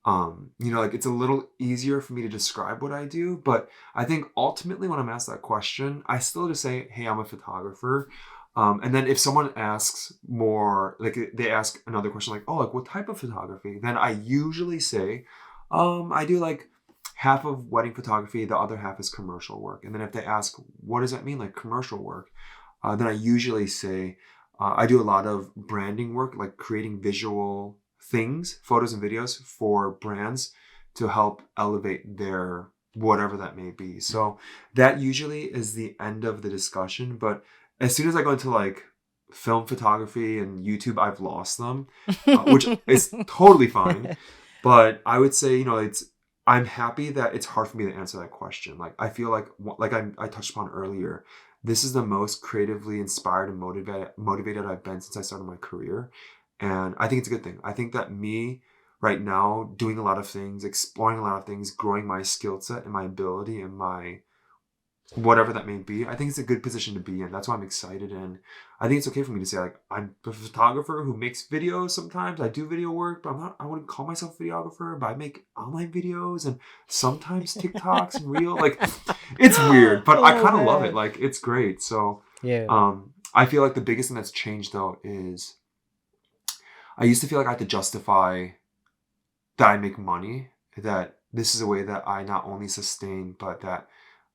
like it's a little easier for me to describe what I do, but I think ultimately when I'm asked that question, I still just say, hey, I'm a photographer. And then if someone asks more, like they ask another question like, oh, like what type of photography? Then I usually say, I do like half of wedding photography, the other half is commercial work. And then if they ask, what does that mean, like commercial work? Then I usually say, I do a lot of branding work, like creating visual things, photos and videos for brands to help elevate their whatever that may be. So that usually is the end of the discussion. But as soon as I go into like film photography and YouTube, I've lost them, which is totally fine. But I would say, I'm happy that it's hard for me to answer that question. Like, I feel like I touched upon earlier, this is the most creatively inspired and motivated I've been since I started my career. And I think it's a good thing. I think that me right now doing a lot of things, exploring a lot of things, growing my skill set and my ability and my whatever that may be, I think it's a good position to be in. That's why I'm excited. And I think it's okay for me to say, like, I'm a photographer who makes videos sometimes. I do video work, but I wouldn't call myself a videographer, but I make online videos and sometimes TikToks and reel. Like, it's weird, but I kind of love it. Like, it's great. So Yeah. I feel like the biggest thing that's changed though is I used to feel like I had to justify that I make money, that this is a way that I not only sustain, but that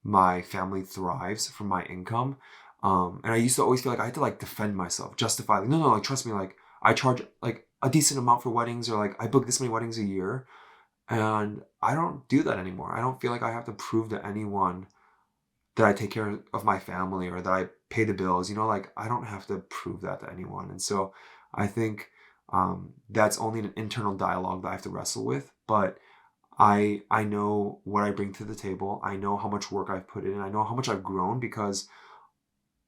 my family thrives from my income. And I used to always feel like I had to like defend myself, justify, like, no, like, trust me, like, I charge like a decent amount for weddings, or like I book this many weddings a year. And I don't do that anymore. I don't feel like I have to prove to anyone that I take care of my family or that I pay the bills. Like, I don't have to prove that to anyone. And so I think that's only an internal dialogue that I have to wrestle with. But I know what I bring to the table. I know how much work I've put in. I know how much I've grown, because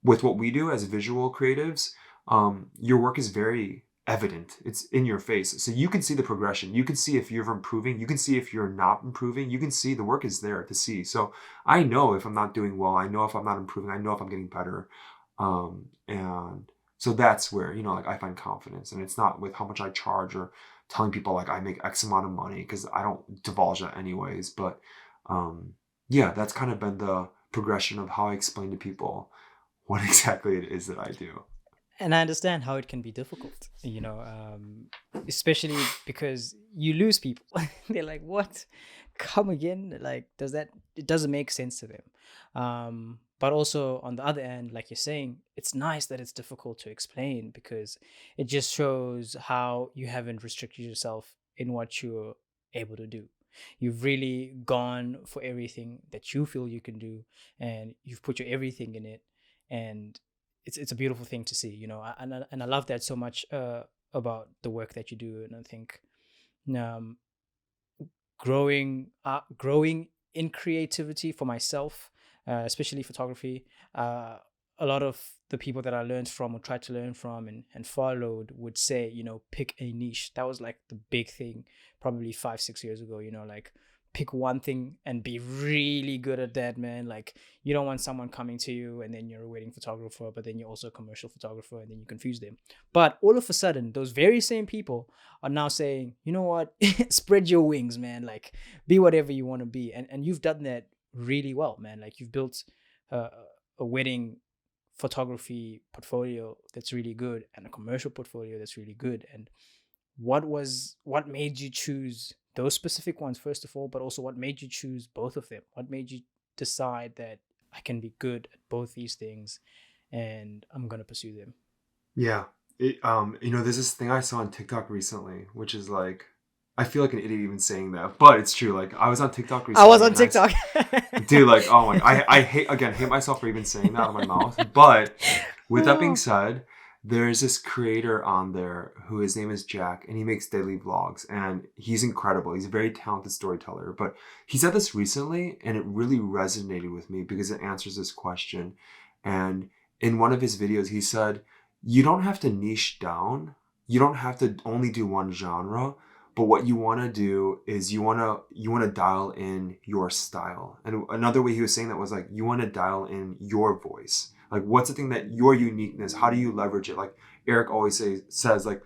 with what we do as visual creatives, your work is very evident. It's in your face. So you can see the progression. You can see if you're improving. You can see if you're not improving. You can see the work is there to see. So I know if I'm not doing well. I know if I'm not improving. I know if I'm getting better. And so that's where, like, I find confidence. And it's not with how much I charge or telling people like I make X amount of money, because I don't divulge that anyways. But yeah, that's kind of been the progression of how I explain to people what exactly it is that I do. And I understand how it can be difficult, especially because you lose people. They're like, what? Come again? Like, it doesn't make sense to them. But also on the other end, like you're saying, it's nice that it's difficult to explain, because it just shows how you haven't restricted yourself in what you're able to do. You've really gone for everything that you feel you can do, and you've put your everything in it. And it's a beautiful thing to see, and I love that so much about the work that you do. And I think um, growing in creativity for myself, especially photography, a lot of the people that I learned from or tried to learn from and followed would say, pick a niche. That was like the big thing probably 5-6 years ago, like, pick one thing and be really good at that, man. Like, you don't want someone coming to you and then you're a wedding photographer, but then you're also a commercial photographer, and then you confuse them. But all of a sudden, those very same people are now saying, you know what, spread your wings, man. Like, be whatever you want to be. And you've done that really well, man. Like, you've built a wedding photography portfolio that's really good, and a commercial portfolio that's really good. And what made you choose those specific ones, first of all, but also what made you choose both of them? What made you decide that I can be good at both these things and I'm gonna pursue them? Yeah. There's this thing I saw on TikTok recently, which is like, I feel like an idiot even saying that, but it's true. Like, I was on TikTok recently. I was on TikTok. Dude, like, oh my, I hate myself for even saying that out of my mouth. But with that being said, there's this creator on there who, his name is Jack, and he makes daily vlogs, and he's incredible. He's a very talented storyteller. But he said this recently, and it really resonated with me because it answers this question. And in one of his videos, he said, you don't have to niche down. You don't have to only do one genre. But what you want to do is you want to dial in your style. And another way he was saying that was like, you want to dial in your voice. Like, what's the thing that your uniqueness, how do you leverage it? Like Eric always says, like,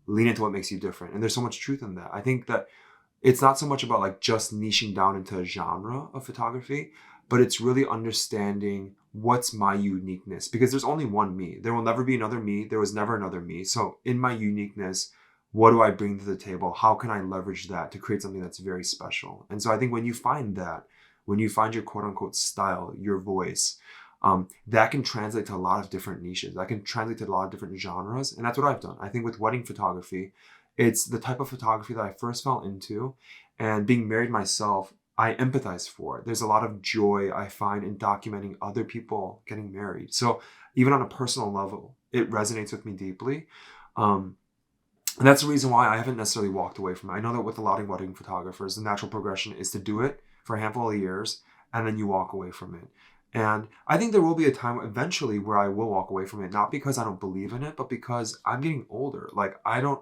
lean into what makes you different. And there's so much truth in that. I think that it's not so much about like just niching down into a genre of photography, but it's really understanding what's my uniqueness, because there's only one me. There will never be another me. There was never another me. So in my uniqueness, what do I bring to the table? How can I leverage that to create something that's very special? And so I think when you find that, when you find your quote unquote style, your voice, that can translate to a lot of different niches. That can translate to a lot of different genres. And that's what I've done. I think with wedding photography, it's the type of photography that I first fell into. And being married myself, I empathize for it. There's a lot of joy I find in documenting other people getting married. So even on a personal level, it resonates with me deeply. Um, and that's the reason why I haven't necessarily walked away from it. I know that with a lot of wedding photographers, the natural progression is to do it for a handful of years and then you walk away from it. And I think there will be a time eventually where I will walk away from it, not because I don't believe in it, but because I'm getting older. Like, I don't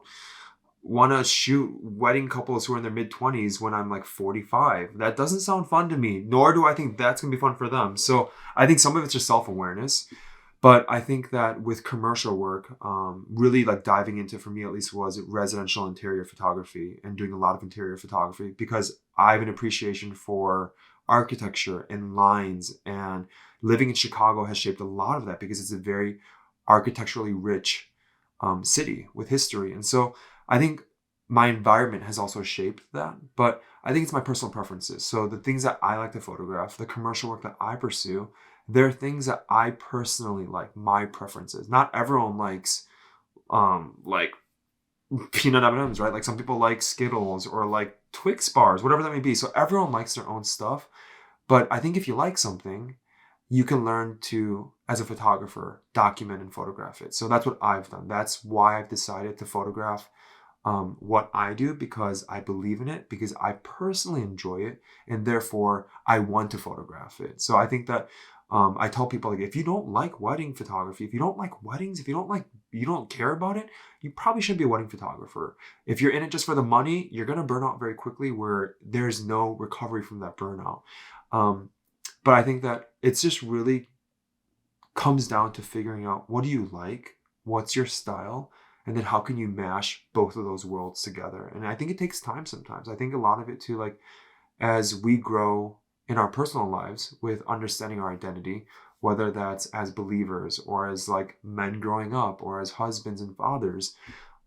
want to shoot wedding couples who are in their mid 20s when I'm like 45. That doesn't sound fun to me, nor do I think that's going to be fun for them. So I think some of it's just self-awareness. But I think that with commercial work, really like diving into, for me at least, was residential interior photography and doing a lot of interior photography because I have an appreciation for architecture and lines, and living in Chicago has shaped a lot of that because it's a very architecturally rich city with history. And so I think my environment has also shaped that, but I think it's my personal preferences. So the things that I like to photograph, the commercial work that I pursue, there are things that I personally like, my preferences. Not everyone likes like peanut M&Ms, right? Like some people like Skittles or like Twix bars, whatever that may be. So everyone likes their own stuff. But I think if you like something, you can learn to, as a photographer, document and photograph it. So that's what I've done. That's why I've decided to photograph what I do, because I believe in it, because I personally enjoy it, and therefore I want to photograph it. So I think that I tell people, like, if you don't like wedding photography, if you don't like weddings, if you don't care about it, you probably shouldn't be a wedding photographer. If you're in it just for the money, you're going to burn out very quickly, where there's no recovery from that burnout. But I think that it's just really comes down to figuring out, what do you like? What's your style? And then how can you mash both of those worlds together? And I think it takes time sometimes. I think a lot of it too, like, as we grow in our personal lives with understanding our identity, whether that's as believers or as like men growing up or as husbands and fathers,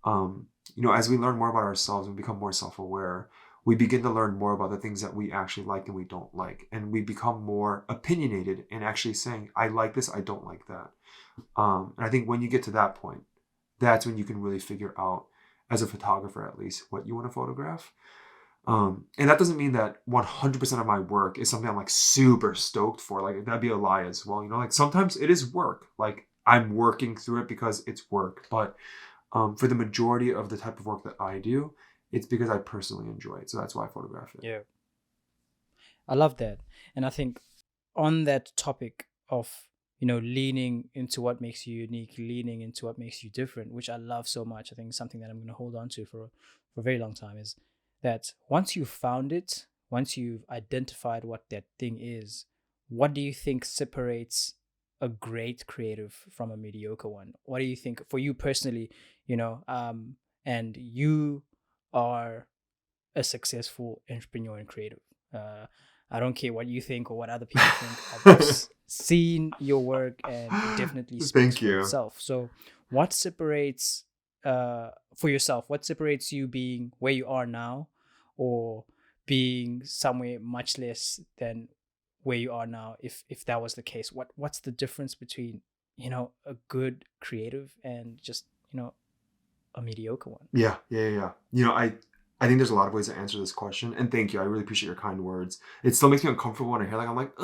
as we learn more about ourselves and become more self-aware, we begin to learn more about the things that we actually like and we don't like. And we become more opinionated in actually saying, I like this, I don't like that. And I think when you get to that point, that's when you can really figure out, as a photographer at least, what you want to photograph. And that doesn't mean that 100% of my work is something I'm like super stoked for. Like, that'd be a lie as well. Like sometimes it is work. Like, I'm working through it because it's work. But for the majority of the type of work that I do, it's because I personally enjoy it. So that's why I photograph it. Yeah. I love that. And I think on that topic of, leaning into what makes you unique, leaning into what makes you different, which I love so much. I think something that I'm going to hold on to for a very long time is that once you've found it, once you've identified what that thing is, what do you think separates a great creative from a mediocre one? What do you think for you personally, and you are a successful entrepreneur and creative. I don't care what you think or what other people think. I've seen your work and it definitely speaks for itself. So what separates, for yourself, what separates you being where you are now or being somewhere much less than where you are now, if that was the case? What's the difference between, a good creative and just, a mediocre one? Yeah. I think there's a lot of ways to answer this question, and thank you. I really appreciate your kind words. It still makes me uncomfortable when I hear, like, I'm like,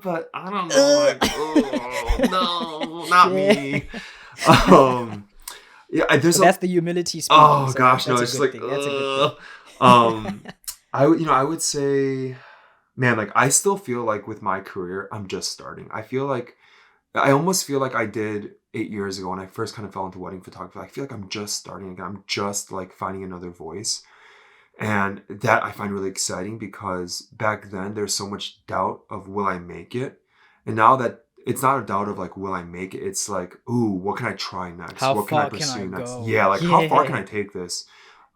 but I don't know, like, no, not me. That's the humility speaking. Oh gosh, no, it's just like, that's a good thing. I would say, man, like, I still feel like with my career, I'm just starting. I almost feel like I did 8 years ago when I first kind of fell into wedding photography. I feel like I'm just starting again. I'm just like finding another voice. And that I find really exciting, because back then there's so much doubt of, will I make it? And now that it's not a doubt of like, will I make it? It's like, ooh, what can I try next? What can I pursue next? Yeah, like, how far can I take this?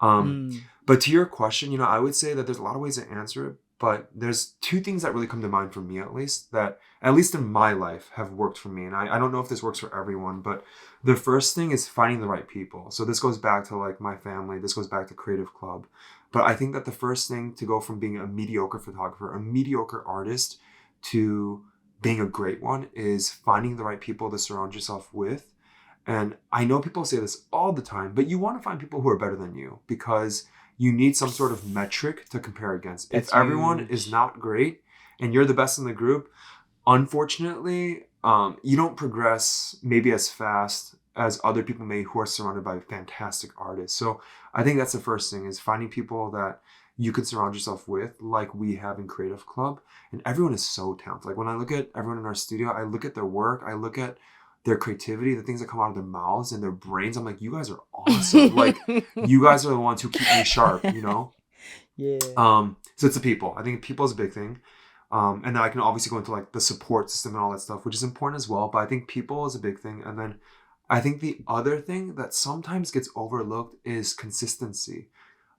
But to your question, I would say that there's a lot of ways to answer it. but there's two things that really come to mind for me, at least, that at least in my life have worked for me. And I don't know if this works for everyone, but the first thing is finding the right people. So this goes back to like my family, this goes back to Creative Club. But I think that the first thing to go from being a mediocre photographer, a mediocre artist, to being a great one is finding the right people to surround yourself with. And I know people say this all the time, but you want to find people who are better than you because you need some sort of metric to compare against. That's If everyone is huge. not great and you're the best in the group, unfortunately, you don't progress maybe as fast as other people may who are surrounded by fantastic artists. So I think that's the first thing, is finding people that you could surround yourself with, like we have in Creative Club. And everyone is so talented. Like when I look at everyone in our studio, I look at their work, I look at their creativity, the things that come out of their mouths and their brains. I'm like, you guys are awesome. Like you guys are the ones who keep me sharp, you know? Yeah. So it's the people. I think people is a big thing. And then I can obviously go into like the support system and all that stuff, which is important as well. But I think people is a big thing. And then I think the other thing that sometimes gets overlooked is consistency.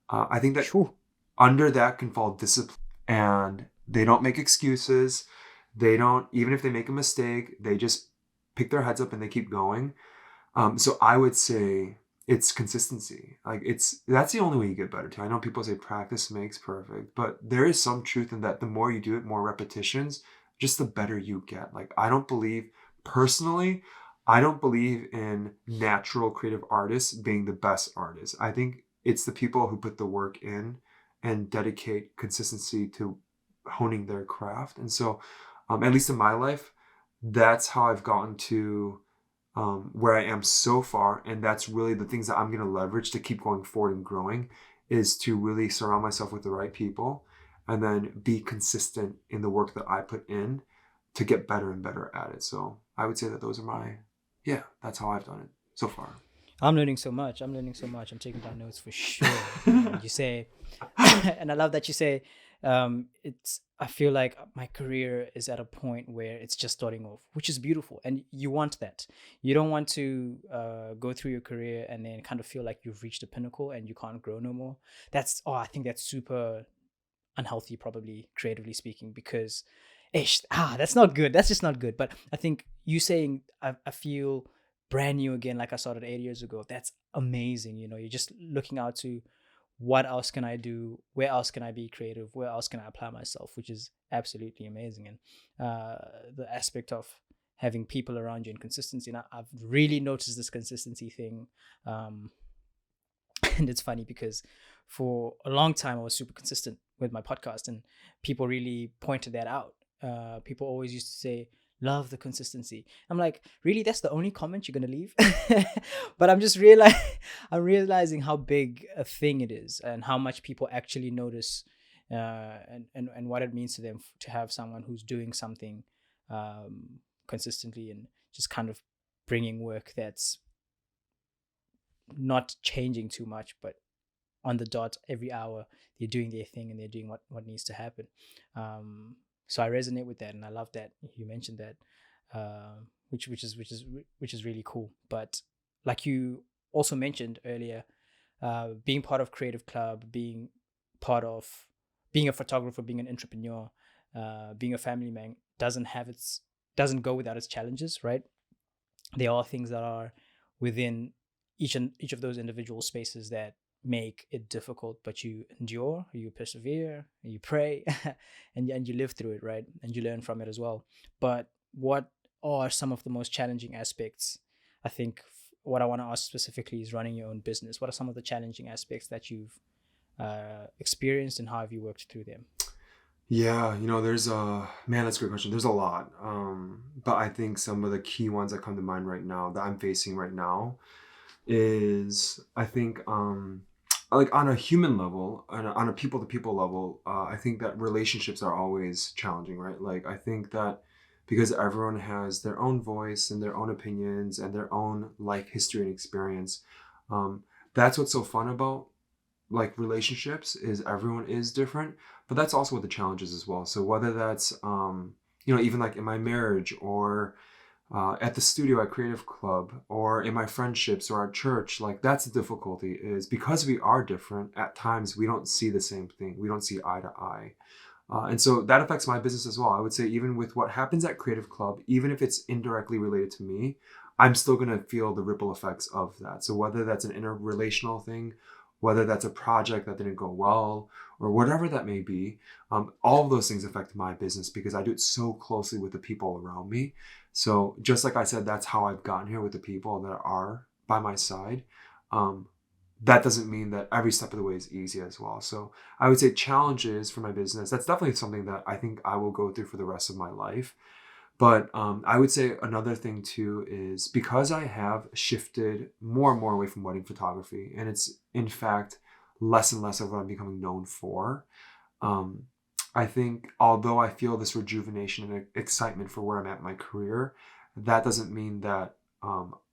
I think that Sure. under that can fall discipline, and they don't make excuses. They don't, even if they make a mistake, they just pick their heads up and they keep going. So I would say it's consistency. Like that's the only way you get better too. I know people say practice makes perfect, but there is some truth in that. The more you do it, more repetitions, just the better you get. Like personally, I don't believe in natural creative artists being the best artists. I think it's the people who put the work in and dedicate consistency to honing their craft. And so, at least in my life, that's how I've gotten to where I am so far. And that's really the things that I'm going to leverage to keep going forward and growing, is to really surround myself with the right people and then be consistent in the work that I put in to get better and better at it. So I would say that those are that's how I've done it so far. I'm learning so much. I'm learning so much. I'm taking down notes for sure. You say, and I love that you say, it's. I feel like my career is at a point where it's just starting off, which is beautiful, and you want that. You don't want to go through your career and then kind of feel like you've reached a pinnacle and you can't grow no more. I think that's super unhealthy, probably creatively speaking, because that's not good. That's just not good. But I think you saying I feel brand new again, like I started 8 years ago, that's amazing. You know, you're just looking out to what else can I do, where else can I be creative, where else can I apply myself, which is absolutely amazing. And the aspect of having people around you and consistency, and I've really noticed this consistency thing. And it's funny because for a long time I was super consistent with my podcast, and people really pointed that out. People always used to say, love the consistency. I'm like, really, that's the only comment you're gonna leave? But I'm realizing how big a thing it is and how much people actually notice, and what it means to them to have someone who's doing something consistently and just kind of bringing work that's not changing too much, but on the dot every hour they're doing their thing and they're doing what needs to happen. So I resonate with that, and I love that you mentioned that, which is really cool. But like you also mentioned earlier, being part of Creative Club, being part of being a photographer, being an entrepreneur, being a family man doesn't go without its challenges, right? There are things that are within each of those individual spaces that make it difficult, but you endure, you persevere, you pray, and you live through it, right? And you learn from it as well. But what are some of the most challenging aspects? I think what I want to ask specifically is running your own business. What are some of the challenging aspects that you've experienced, and how have you worked through them? Yeah, there's that's a great question. There's a lot. But I think some of the key ones that come to mind right now that I'm facing right now is, I think, like on a human level, on a people to people level, I think that relationships are always challenging, right? Like I think that because everyone has their own voice and their own opinions and their own life history and experience, that's what's so fun about like relationships, is everyone is different, but that's also what the challenge is as well. So whether that's even like in my marriage, or at the studio at Creative Club, or in my friendships, or at church, like that's the difficulty, is because we are different. At times we don't see the same thing. We don't see eye to eye. And so that affects my business as well. I would say even with what happens at Creative Club, even if it's indirectly related to me, I'm still going to feel the ripple effects of that. So whether that's an interrelational thing, whether that's a project that didn't go well, or whatever that may be, all of those things affect my business because I do it so closely with the people around me. So just like I said, that's how I've gotten here with the people that are by my side. Um, that doesn't mean that every step of the way is easy as well. So I would say challenges for my business, that's definitely something that I think I will go through for the rest of my life. But I would say another thing too is because I have shifted more and more away from wedding photography, and it's in fact less and less of what I'm becoming known for. Um, I think although I feel this rejuvenation and excitement for where I'm at in my career, that doesn't mean that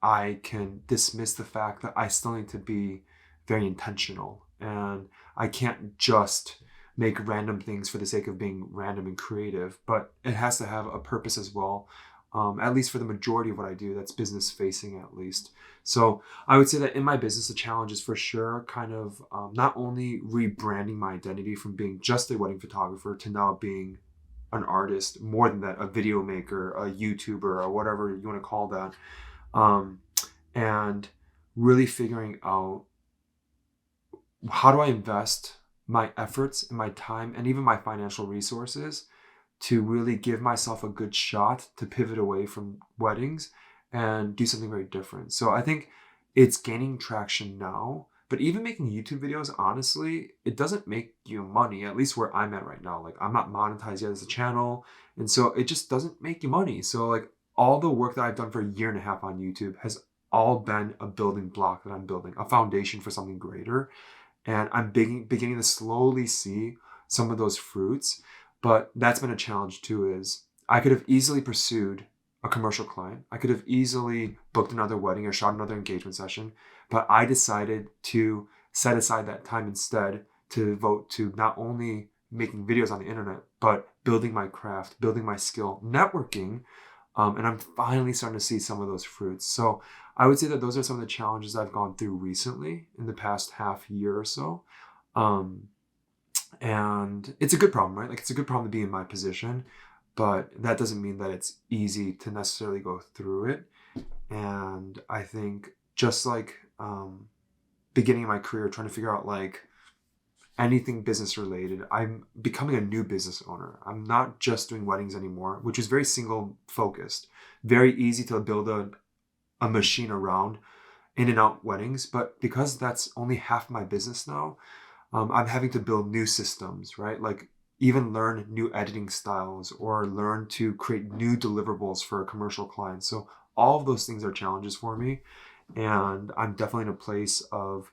I can dismiss the fact that I still need to be very intentional, and I can't just make random things for the sake of being random and creative, but it has to have a purpose as well. At least for the majority of what I do, that's business facing at least. So I would say that in my business, the challenge is for sure kind of not only rebranding my identity from being just a wedding photographer to now being an artist, more than that, a video maker, a YouTuber, or whatever you want to call that. And really figuring out how do I invest my efforts and my time and even my financial resources to really give myself a good shot to pivot away from weddings and do something very different. So I think it's gaining traction now, but even making YouTube videos, honestly, it doesn't make you money, at least where I'm at right now. Like I'm not monetized yet as a channel. And so it just doesn't make you money. So like all the work that I've done for a year and a half on YouTube has all been a building block that I'm building, a foundation for something greater. And I'm beginning to slowly see some of those fruits. But that's been a challenge too, is I could have easily pursued a commercial client. I could have easily booked another wedding or shot another engagement session. But I decided to set aside that time instead to devote to not only making videos on the internet, but building my craft, building my skill, networking. And I'm finally starting to see some of those fruits. So I would say that those are some of the challenges I've gone through recently in the past half year or so. And it's a good problem, right? Like it's a good problem to be in my position, but that doesn't mean that it's easy to necessarily go through it. And I think just like beginning my career, trying to figure out like anything business related, I'm becoming a new business owner. I'm not just doing weddings anymore, which is very single focused, very easy to build a machine around in and out weddings. But because that's only half my business now, I'm having to build new systems, right? Like even learn new editing styles or learn to create new deliverables for a commercial client. So all of those things are challenges for me. And I'm definitely in a place of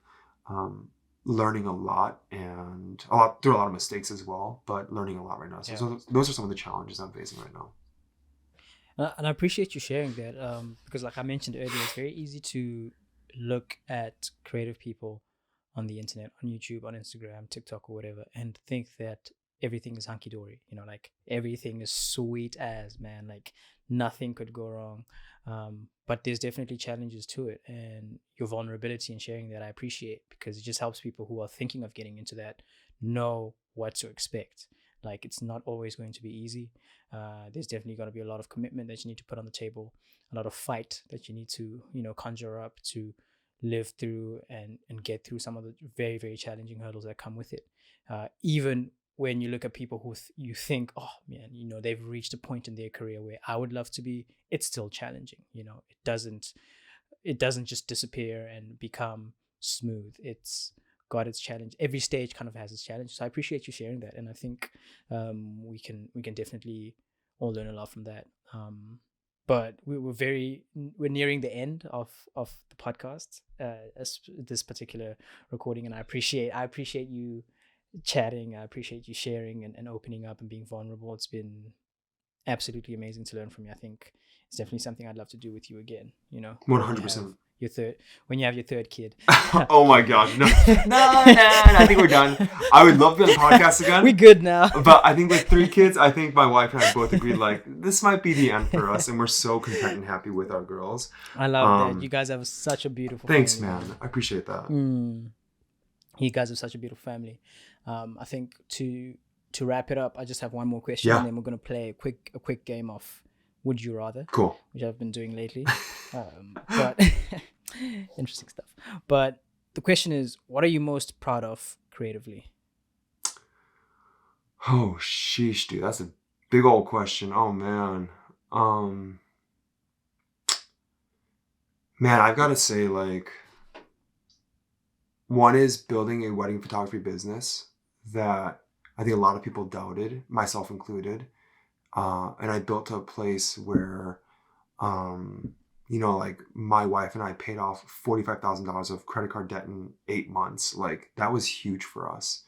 learning a lot and through a lot of mistakes as well, but learning a lot right now. So those are some of the challenges I'm facing right now. And I appreciate you sharing that because like I mentioned earlier, it's very easy to look at creative people on the internet, on YouTube, on Instagram, TikTok, or whatever, and think that everything is hunky-dory, like everything is sweet as, man, like nothing could go wrong. But there's definitely challenges to it, and your vulnerability in sharing that I appreciate, because it just helps people who are thinking of getting into that know what to expect. Like it's not always going to be easy. There's definitely going to be a lot of commitment that you need to put on the table, a lot of fight that you need to conjure up to live through and get through some of the very, very challenging hurdles that come with it. Even when you look at people who you think, oh man, they've reached a point in their career where I would love to be, it's still challenging. It doesn't just disappear and become smooth. It's got its challenge. Every stage kind of has its challenge. So I appreciate you sharing that, and I think we can definitely all learn a lot from that. But we're nearing the end of the podcast, this particular recording, and I appreciate you chatting. I appreciate you sharing and opening up and being vulnerable. It's been absolutely amazing to learn from you. I think it's definitely something I'd love to do with you again. 100%. When you have your third kid. Oh my gosh, no, I think we're done. I would love to be on the podcast again. We're good now. But I think with 3 kids, I think my wife and I both agreed like this might be the end for us, and we're so content and happy with our girls. I love that. You guys have such a beautiful thanks, family. Man. I appreciate that. You guys have such a beautiful family. I think to to wrap it up, I just have one more question, and Yeah, then we're gonna play a quick game of Would You Rather, cool. which I've been doing lately. But interesting stuff. But the question is, what are you most proud of creatively? Oh, sheesh, dude, that's a big old question. Oh man. Um, man, I've got to say, like, one is building a wedding photography business that I think a lot of people doubted, myself included. And I built to a place where, um, like my wife and I paid off $45,000 of credit card debt in 8 months. Like that was huge for us.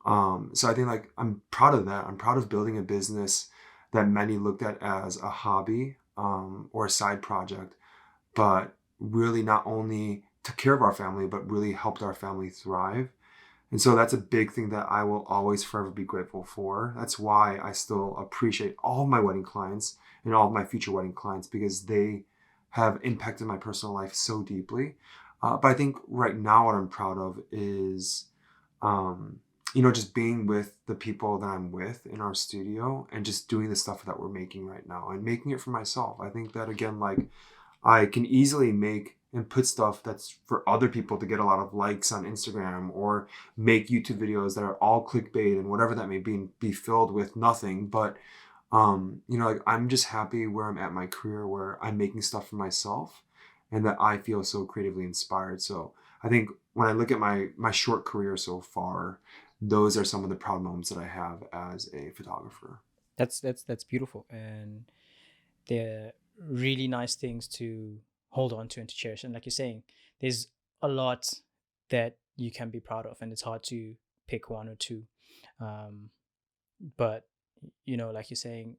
So I think like I'm proud of that. I'm proud of building a business that many looked at as a hobby, or a side project, but really not only took care of our family, but really helped our family thrive. And so that's a big thing that I will always forever be grateful for. That's why I still appreciate all of my wedding clients and all of my future wedding clients, because they have impacted my personal life so deeply. But I think right now what I'm proud of is, um, just being with the people that I'm with in our studio and just doing the stuff that we're making right now and making it for myself. I think that again, like I can easily make and put stuff that's for other people to get a lot of likes on Instagram, or make YouTube videos that are all clickbait and whatever that may be, and be filled with nothing. But, like I'm just happy where I'm at in my career, where I'm making stuff for myself and that I feel so creatively inspired. So I think when I look at my short career so far, those are some of the proud moments that I have as a photographer. That's beautiful, and they're really nice things to hold on to and to cherish. And like you're saying, there's a lot that you can be proud of, and it's hard to pick one or two. Um, but like you're saying,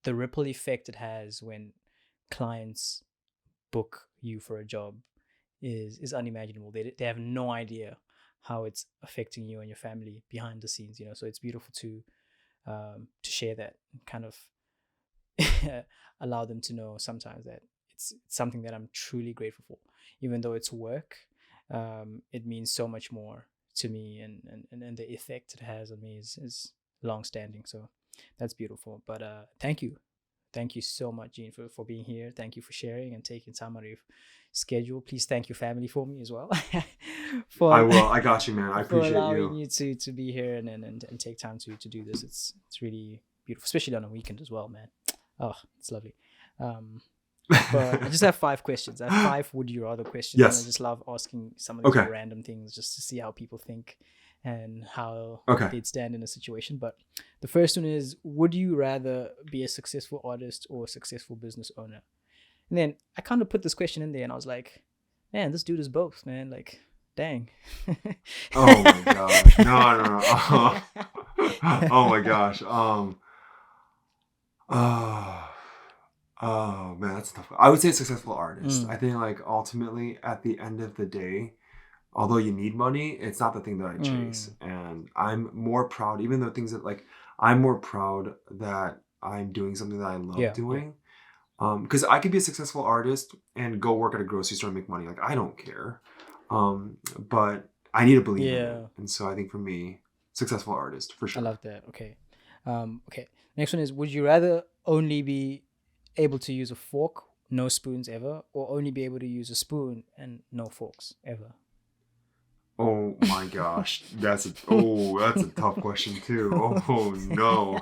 the ripple effect it has when clients book you for a job is unimaginable. They have no idea how it's affecting you and your family behind the scenes. So it's beautiful to share that, kind of allow them to know sometimes that it's something that I'm truly grateful for, even though it's work. It means so much more to me, and the effect it has on me is long standing. So that's beautiful. But thank you so much, Gene, for being here. Thank you for sharing and taking time out of your schedule. Please thank your family for me as well. I for will. I got you, man. I for appreciate allowing you. you to be here and take time to do this. It's really beautiful, especially on a weekend as well, man. Oh, it's lovely. Um, but I just have 5 questions. I have 5 would you rather questions, and I Yes. just love asking some of these Okay. random things just to see how people think and how Okay. they'd stand in a situation. But the first one is, would you rather be a successful artist or a successful business owner? And then I kind of put this question in there, and I was like, man, this dude is both, man. Like, dang. Oh my gosh. No, no, no. Oh my gosh. Oh, oh man, that's tough. I would say successful artist. I Mm, think like ultimately at the end of the day, although you need money, it's not the thing that I chase. mm, And I'm more proud, even though things that like I'm more proud that I'm doing something that I love yeah, yeah, doing. Because I could be a successful artist and go work at a grocery store and make money. Like I don't care. But I need to believe in it. yeah. And so I think for me, successful artist for I sure. love that. Okay. Okay. Next one is, would you rather only be able to use a fork, no spoons ever, or only be able to use a spoon and no forks ever? Oh my gosh, that's a tough question too. Oh no.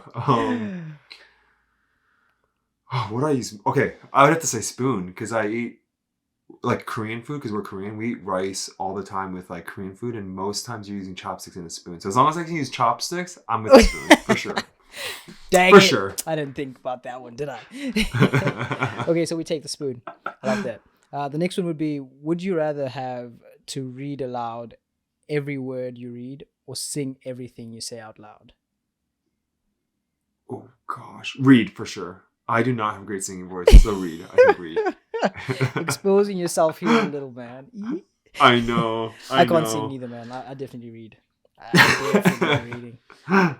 What do I use? Okay, I would have to say spoon because I eat like Korean food because we're Korean. We eat rice all the time with like Korean food, and most times you're using chopsticks and a spoon. So as long as I can use chopsticks, I'm with the spoon for sure. Dang For it. sure. I didn't think about that one, did I? Okay, so we take the spoon. I love that. The next one would be, would you rather have to read aloud every word you read or sing everything you say out loud? Oh gosh, read for sure. I do not have a great singing voice, so read. I think read. Exposing yourself here a little, man. Eek. I know. I I can't sing know. either, man. I definitely read. I definitely be reading.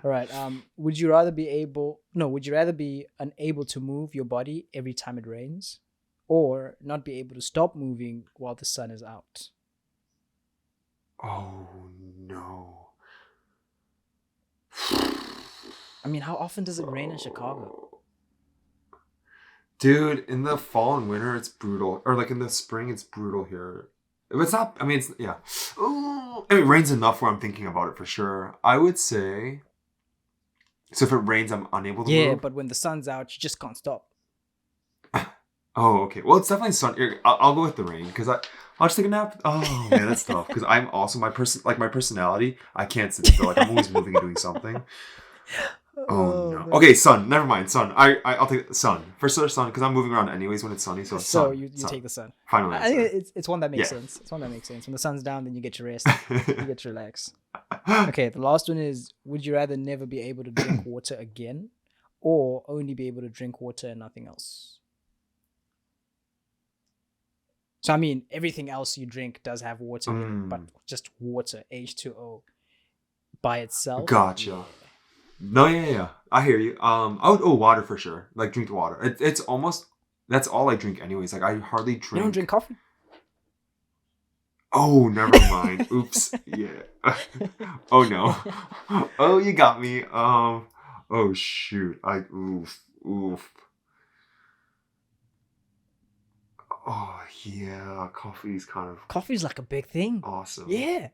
All right. Would you rather be able? No. Would you rather be unable to move your body every time it rains, or not be able to stop moving while the sun is out? Oh no. I mean, how often does it rain in Chicago? Dude, in the fall and winter, it's brutal. Or like in the spring, it's brutal here. It's not, I mean, it's, yeah. Ooh, I mean, it rains enough where I'm thinking about it for sure. I would say, so if it rains, I'm unable to Yeah, move. but when the sun's out, you just can't stop. Oh, okay. Well, it's definitely sun. I'll go with the rain because I'll just take a nap. Oh man, that's tough because I'm also my personality. I can't sit still. Like I'm always moving and doing something. Oh no. Man. Okay, sun. Never mind. Sun. I'll take sun. First or sun because I'm moving around anyways when it's sunny. So So sun. you Sun. take the sun. Final I think answer. it's one that makes Yeah. sense. It's one that makes sense. When the sun's down, then you get to rest. You get to relax. Okay, the last one is: would you rather never be able to drink water again, or only be able to drink water and nothing else? So I mean, everything else you drink does have water in it, but just water, H2O, by itself. Gotcha. Yeah. No, yeah. I hear you. Water for sure. Like drink the water. It's almost that's all I drink anyways. Like I hardly drink. You don't drink coffee? Oh, never mind. Oops. Yeah. Oh no. Oh, you got me. Oh shoot. Oof. Oh yeah. Coffee is kind of Coffee's like a big thing. awesome. Yeah.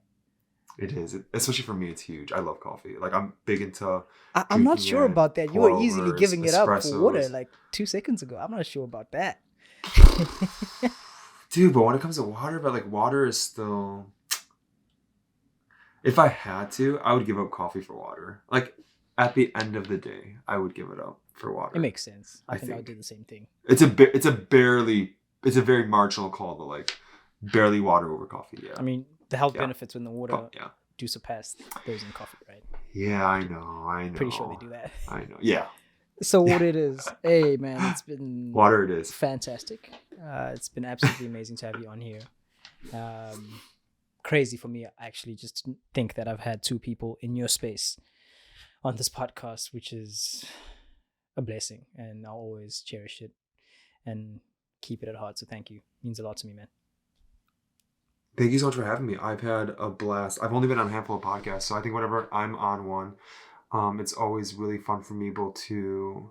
It is. Especially for me, it's huge. I love coffee. Like I'm big into I'm not drinking sure it, about that. You were easily pour-overs, giving it up for water espressos. like 2 seconds ago. I'm not sure about that. Dude, but when it comes to water, water is still. If I had to, I would give up coffee for water. Like at the end of the day, I would give it up for water. It makes sense. I think I think. would do the same thing. It's a very marginal call to like barely water over coffee. Yeah. I mean, the health Yeah. benefits in the water But, yeah. do surpass those in coffee, right? Yeah, I know. Pretty sure they do that. I know. Yeah. So what it is, hey man, it's been Water it is. fantastic. It's been absolutely amazing to have you on here. Crazy for me actually just to think that I've had 2 people in your space on this podcast, which is a blessing, and I'll always cherish it and keep it at heart. So thank you. It means a lot to me, man. Thank you so much for having me. I've had a blast. I've only been on a handful of podcasts, so I think whenever I'm on one, it's always really fun for me able to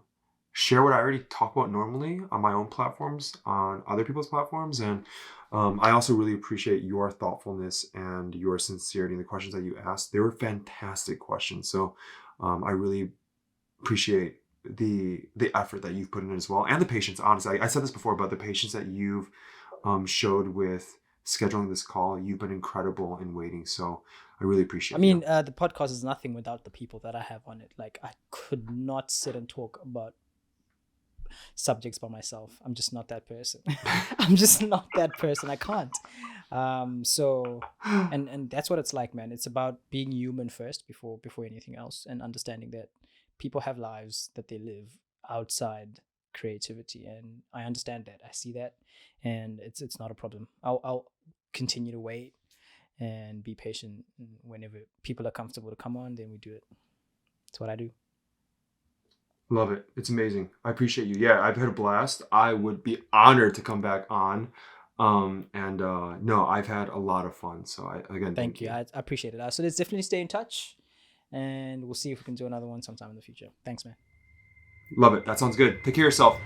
share what I already talk about normally on my own platforms, on other people's platforms. And I also really appreciate your thoughtfulness and your sincerity in the questions that you asked. They were fantastic questions. So I really appreciate the effort that you've put in as well. And the patience, honestly. I said this before, but the patience that you've showed with scheduling this call. You've been incredible in waiting. So I really appreciate it. I mean, the podcast is nothing without the people that I have on it. Like, I could not sit and talk about subjects by myself. I'm just not that person. I'm just not that person. I can't. So and that's what it's like, man. It's about being human first before anything else, and understanding that people have lives that they live outside creativity, and I understand that. I see that, and it's not a problem. I'll continue to wait and be patient. Whenever people are comfortable to come on, then we do it. That's what I do. Love it. It's amazing. I appreciate you. Yeah, I've had a blast. I would be honored to come back on. No, I've had a lot of fun. So Thank you. I appreciate it. So let's definitely stay in touch, and we'll see if we can do another one sometime in the future. Thanks, man. Love it. That sounds good. Take care of yourself.